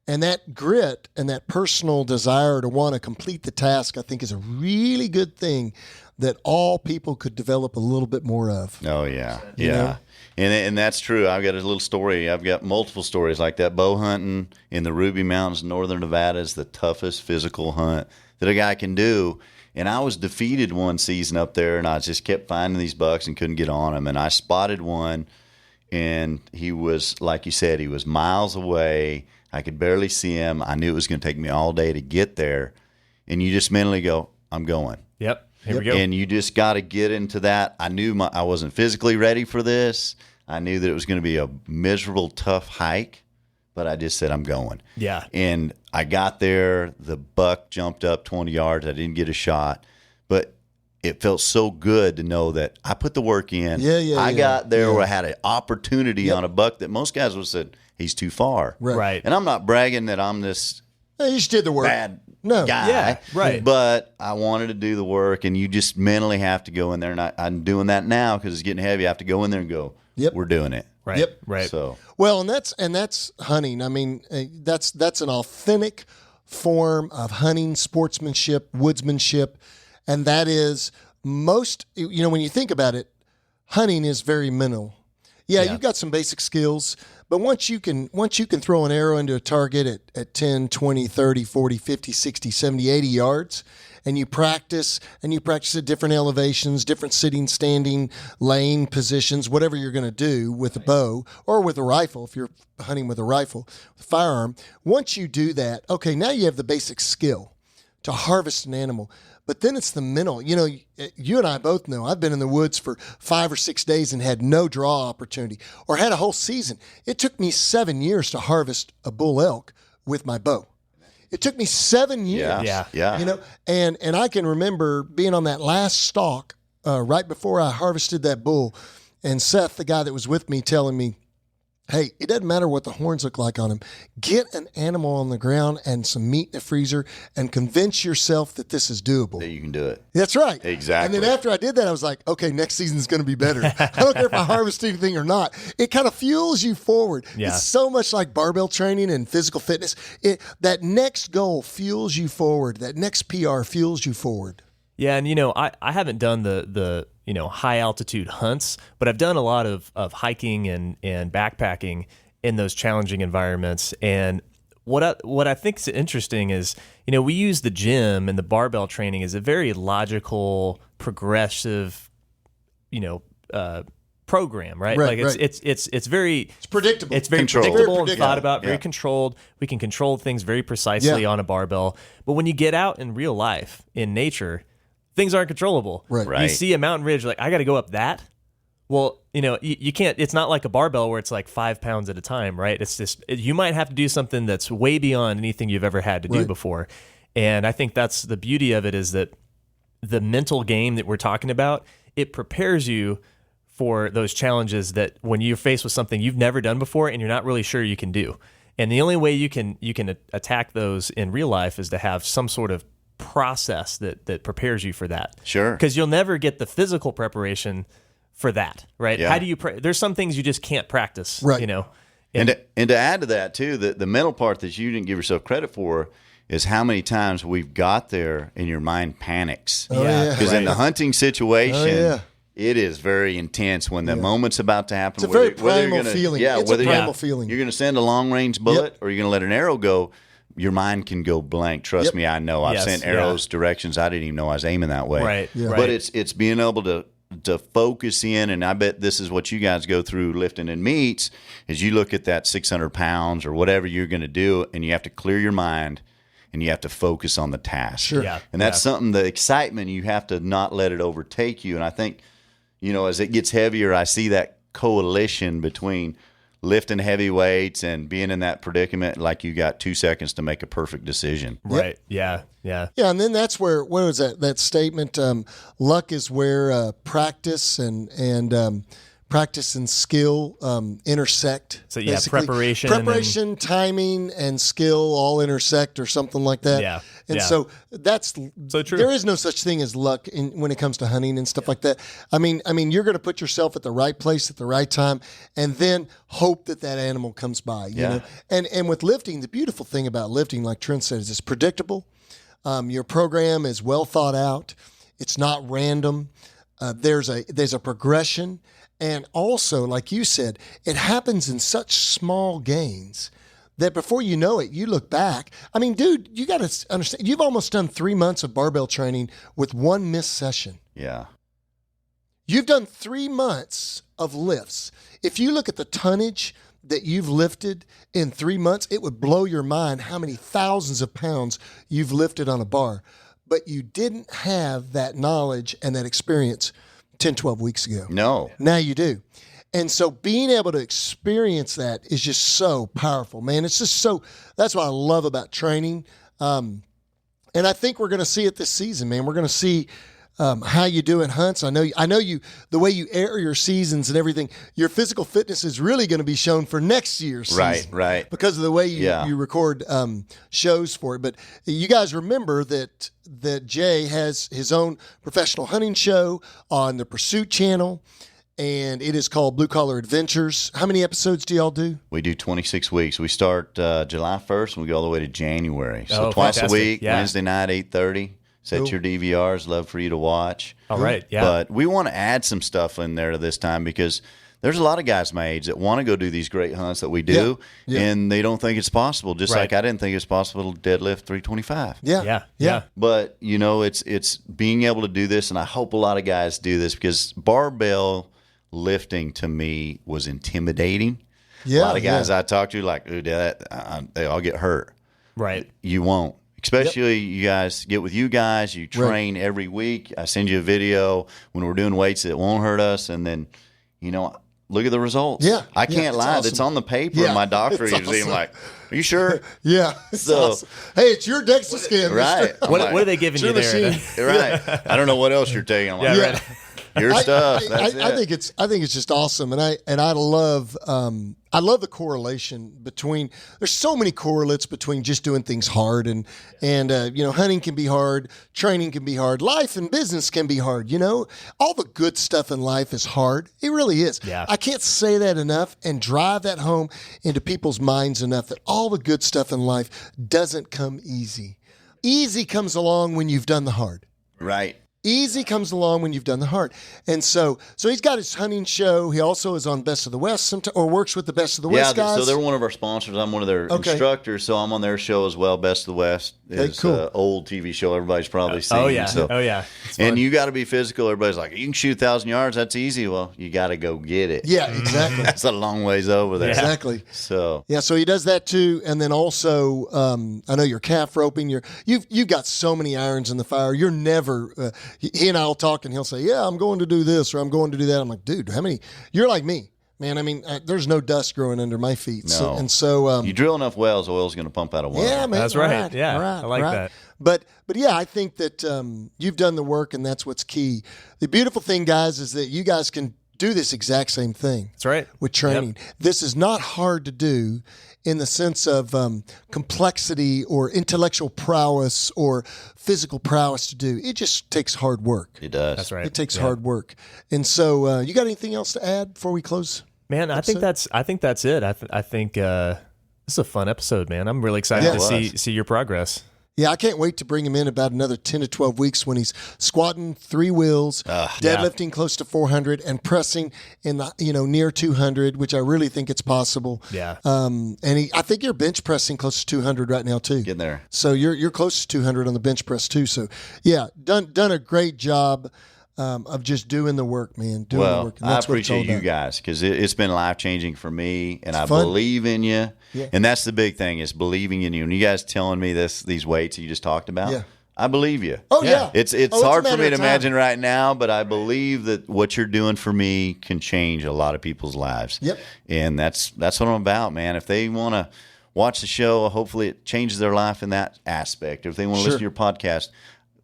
And that grit and that personal desire to want to complete the task, I think, is a really good thing that all people could develop a little bit more of. Oh, yeah. You Yeah. know? And that's true. I've got a little story. I've got multiple stories like that. Bow hunting in the Ruby Mountains, northern Nevada, is the toughest physical hunt that a guy can do. And I was defeated one season up there, and I just kept finding these bucks and couldn't get on them. And I spotted one, and he was, like you said, he was miles away. I could barely see him. I knew it was going to take me all day to get there. And you just mentally go, I'm going. Yep. Here we go. And you just got to get into that. I knew I wasn't physically ready for this. I knew that it was going to be a miserable, tough hike, but I just said, I'm going. Yeah. And I got there. The buck jumped up 20 yards. I didn't get a shot, but it felt so good to know that I put the work in. I got there where I had an opportunity on a buck that most guys would have said, he's too far. Right. And I'm not bragging that I'm this Hey, you just did the work. bad No. guy. Yeah, right. But I wanted to do the work, and you just mentally have to go in there. And I'm doing that now because it's getting heavy. I have to go in there and go, Yep. we're doing it. Right. Yep. Right. So, Well, and that's hunting. I mean, that's an authentic form of hunting, sportsmanship, woodsmanship, and that is most. You know, when you think about it, hunting is very mental. Yeah, you've got some basic skills, but once you can throw an arrow into a target at 10, 20, 30, 40, 50, 60, 70, 80 yards, and you practice at different elevations, different sitting, standing, laying positions, whatever you're going to do with a bow or with a rifle, if you're hunting with a rifle, with a firearm. Once you do that, okay, now you have the basic skill to harvest an animal. But then it's the mental. You know, you and I both know I've been in the woods for 5 or 6 days and had no draw opportunity, or had a whole season. It took me 7 years to harvest a bull elk with my bow. It took me 7 years. yeah. You know, and I can remember being on that last stalk right before I harvested that bull, and Seth, the guy that was with me, telling me, hey, it doesn't matter what the horns look like on him. Get an animal on the ground and some meat in the freezer and convince yourself that this is doable. that you can do it. That's right. Exactly. And then after I did that, I was like, okay, next season's going to be better. I don't care if I harvest anything or not. It kind of fuels you forward. Yeah. It's so much like barbell training and physical fitness. That next goal fuels you forward. That next PR fuels you forward. Yeah, and you know, I haven't done the you know, high altitude hunts, but I've done a lot of hiking and backpacking in those challenging environments. And what I think is interesting is, you know, we use the gym and the barbell training as a very logical, progressive, you know, program, right? Like it's very predictable. It's very Controlled. predictable Very and thought about, very Yeah. controlled. We can control things very precisely Yeah. on a barbell. But when you get out in real life, in nature, things aren't controllable. Right. You Right. see a mountain ridge, like, I got to go up that. Well, you know, you can't, it's not like a barbell where it's like 5 pounds at a time, right? It's just, you might have to do something that's way beyond anything you've ever had to do Right. before. And I think that's the beauty of it, is that the mental game that we're talking about, it prepares you for those challenges that when you're faced with something you've never done before and you're not really sure you can do. And the only way you can attack those in real life is to have some sort of process that prepares you for that. Sure. Because you'll never get the physical preparation for that, right? Yeah. How do you there's some things you just can't practice, Right. you know. And to add to that too, the mental part that you didn't give yourself credit for is how many times we've got there and your mind panics. yeah. Because in the hunting situation, Oh, yeah. it is very intense when the moment's about to happen. It's a very whether you're primal gonna- feeling. Yeah, It's a whether primal feeling. you're going to send a long range bullet or you're going to let an arrow go, your mind can go blank. Trust Yep. me, I know. I've Yes, sent yeah. arrows directions I didn't even know I was aiming that way. Right. Yeah. Right. But it's being able to focus in, and I bet this is what you guys go through lifting in meets, is you look at that 600 pounds or whatever you're going to do, and you have to clear your mind and you have to focus on the task. Sure. Yeah. And that's something, the excitement, you have to not let it overtake you. And I think, you know, as it gets heavier, I see that coalition between lifting heavy weights and being in that predicament, like you got 2 seconds to make a perfect decision. Right. Yeah. Yeah. Yeah, and then that's where was that statement? Luck is where practice and practice and skill intersect. So yeah, basically. preparation, timing, and skill all intersect, or something like that. Yeah, and yeah. so that's So true. There is no such thing as luck when it comes to hunting and stuff like that. I mean, you're going to put yourself at the right place at the right time, and then hope that animal comes by. You know, and with lifting, the beautiful thing about lifting, like Trent said, is it's predictable. Your program is well thought out. It's not random. There's a progression. And also, like you said, it happens in such small gains that before you know it, you look back. I mean, dude, you got to understand, you've almost done 3 months of barbell training with one missed session. Yeah. You've done 3 months of lifts. If you look at the tonnage that you've lifted in 3 months, it would blow your mind how many thousands of pounds you've lifted on a bar. But you didn't have that knowledge and that experience 10, 12 weeks ago. No. Now you do. And so being able to experience that is just so powerful, man. It's just so, that's what I love about training. And I think we're going to see it this season, man. We're going to see how you do in hunts. I know you, the way you air your seasons and everything, your physical fitness is really going to be shown for next year's season. Right. Because of the way you record shows for it. But you guys remember that Jay has his own professional hunting show on the Pursuit channel, and it is called Blue Collar Adventures. How many episodes do y'all do? We do 26 weeks. We start July 1st and we go all the way to January. So twice fantastic. a week, Yeah. Wednesday night, 8:30. Set your DVRs. Love for you to watch. All right, yeah. But we want to add some stuff in there this time because there's a lot of guys my age that want to go do these great hunts that we do, and they don't think it's possible. Just like I didn't think it's possible to deadlift 325. Yeah. But you know, it's being able to do this, and I hope a lot of guys do this because barbell lifting to me was intimidating. A lot of guys I talk to like, "Ooh, I'll get hurt." Right. You won't. Especially you guys get with you guys, you train every week. I send you a video when we're doing weights that won't hurt us, and then, you know, look at the results. Yeah. I can't lie. Awesome. It's on the paper. And my doctor usually I'm like, are you sure? Yeah. So, awesome. Hey, it's your DEXA scan. right. What are they giving you there? Right. I don't know what else you're taking. I'm like, right. Your stuff. I think it's just awesome, and I love the correlation between. There's so many correlates between just doing things hard and you know, hunting can be hard, training can be hard, life and business can be hard. You know, all the good stuff in life is hard. It really is. Yeah. I can't say that enough and drive that home into people's minds enough that all the good stuff in life doesn't come easy. Easy comes along when you've done the hard. Right. Easy comes along when you've done the hard. And so he's got his hunting show. He also is on Best of the West or works with the Best of the West guys. So they're one of our sponsors. I'm one of their instructors, so I'm on their show as well. Best of the West is an old TV show everybody's probably seen. Oh, yeah. So, It's and fun. you got to be physical. Everybody's like, you can shoot 1,000 yards. That's easy. Well, you got to go get it. Yeah, exactly. That's a long ways over there. Exactly. So so he does that too, and then also I know you're calf roping. You've got so many irons in the fire. You're never. He and I'll talk, and he'll say, "Yeah, I'm going to do this or I'm going to do that." I'm like, "Dude, how many?" You're like me, man. I mean, there's no dust growing under my feet. No. So you drill enough wells, oil's going to pump out of one. Yeah, man. That's right. Yeah, I like that. But yeah, I think that you've done the work, and that's what's key. The beautiful thing, guys, is that you guys can do this exact same thing. That's right. With training. Yep. This is not hard to do in the sense of complexity or intellectual prowess or physical prowess to do. It just takes hard work. It does. That's right. It takes hard work. And so you got anything else to add before we close? Man, I think that's it. I think this is a fun episode, man. I'm really excited to see your progress. Yeah, I can't wait to bring him in about another 10 to 12 weeks when he's squatting 3 wheels, deadlifting close to 400, and pressing in the near 200, which I really think it's possible. Yeah. And I think you're bench pressing close to 200 right now too. Getting there. So you're close to 200 on the bench press too. So yeah, done a great job of just doing the work, man. Doing the work. And I that's what it's all appreciate you about. guys because it's been life-changing for me, and I fun. believe in you. Yeah. And that's the big thing is believing in you. And you guys telling me these weights that you just talked about, Yeah. I believe you. Oh yeah. It's a hard for matter me of to time. imagine right now, but I believe that what you're doing for me can change a lot of people's lives. Yep. And that's what I'm about, man. If they want to watch the show, hopefully it changes their life in that aspect. If they want to listen to your podcast,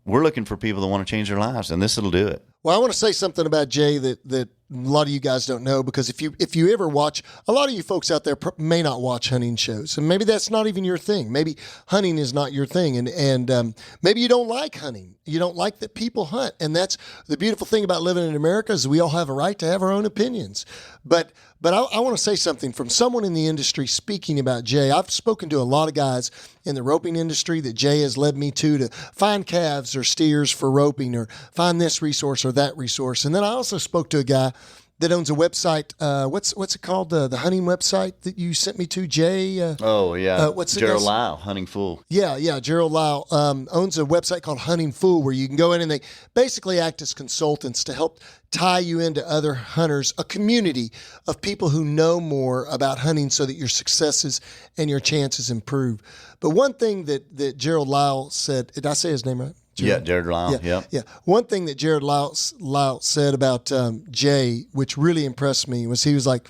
we're looking for people that want to change their lives, and this will do it. Well, I want to say something about Jay that a lot of you guys don't know, because if you ever watch, a lot of you folks out there may not watch hunting shows, and maybe that's not even your thing. Maybe hunting is not your thing, and maybe you don't like hunting. You don't like that people hunt, and that's the beautiful thing about living in America is we all have a right to have our own opinions. But I want to say something from someone in the industry speaking about Jay. I've spoken to a lot of guys in the roping industry that Jay has led me to find calves or steers for roping, or find this resource or that resource. And then I also spoke to a guy that owns a website. What's it called? The hunting website that you sent me to, Jay? What's it? Gerald Lyle, Hunting Fool. Yeah. Gerald Lyle owns a website called Hunting Fool, where you can go in and they basically act as consultants to help tie you into other hunters, a community of people who know more about hunting so that your successes and your chances improve. But one thing that Gerald Lyle said, did I say his name right? Jared Lyle. Yeah. One thing that Jared Lyle said about Jay, which really impressed me, was he was like,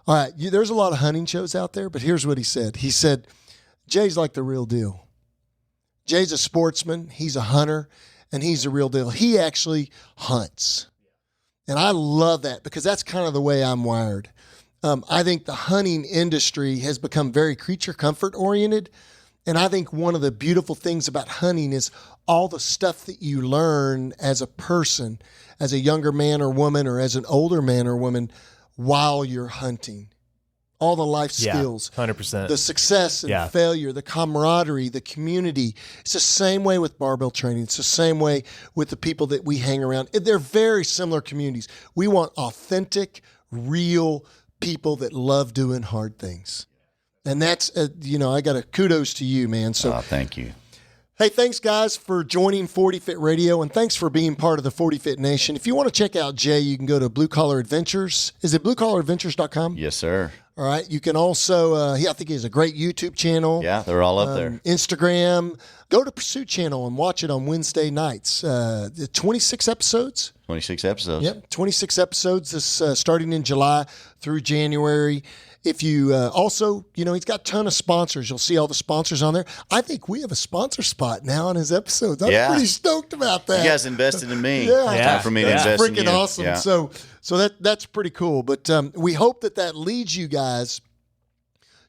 all right, there's a lot of hunting shows out there, but here's what he said. He said, Jay's like the real deal. Jay's a sportsman, he's a hunter, and he's the real deal. He actually hunts. And I love that, because that's kind of the way I'm wired. I think the hunting industry has become very creature comfort oriented. And I think one of the beautiful things about hunting is all the stuff that you learn as a person, as a younger man or woman, or as an older man or woman, while you're hunting. All the life skills. 100%. The success and failure, the camaraderie, the community. It's the same way with barbell training. It's the same way with the people that we hang around. They're very similar communities. We want authentic, real people that love doing hard things. And that's, I got a kudos to you, man. So thank you. Hey, thanks, guys, for joining 40 Fit Radio, and thanks for being part of the 40 Fit Nation. If you want to check out Jay, you can go to Blue Collar Adventures. Is it bluecollaradventures.com? Yes, sir. All right. You can also, I think he has a great YouTube channel. Yeah, they're all up there. Instagram. Go to Pursuit Channel and watch it on Wednesday nights. 26 episodes. 26 episodes. Yep, 26 episodes. This starting in July through January. If you also, he's got a ton of sponsors. You'll see all the sponsors on there. I think we have a sponsor spot now on his episodes. I'm pretty stoked about that. You guys invested in me. Yeah. It's time for me to invest in you. Freaking awesome. Yeah. So that's pretty cool. But we hope that leads you guys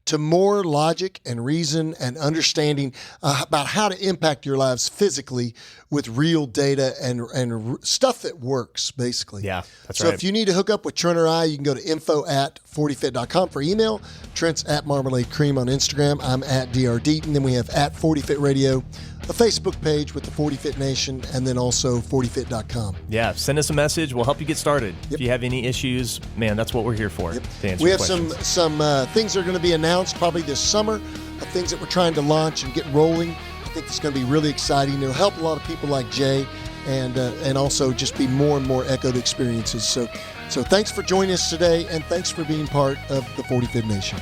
to more logic and reason and understanding about how to impact your lives physically with real data and stuff that works, basically. Yeah, that's right. So if you need to hook up with Trent or I, you can go to info@40fit.com for email. Trent's at Marmalade Cream on Instagram. I'm at Dr. Deaton. Then we have at 40 Fit Radio, a Facebook page with the 40 Fit Nation, and then also 40fit.com. Yeah, send us a message. We'll help you get started. Yep. If you have any issues, man, that's what we're here for. Yep. To answer we have questions. some things that are going to be announced probably this summer, of things that we're trying to launch and get rolling. I think it's going to be really exciting. It'll help a lot of people like Jay, and also just be more and more echoed experiences. So thanks for joining us today, and thanks for being part of the 40 Fit Nation.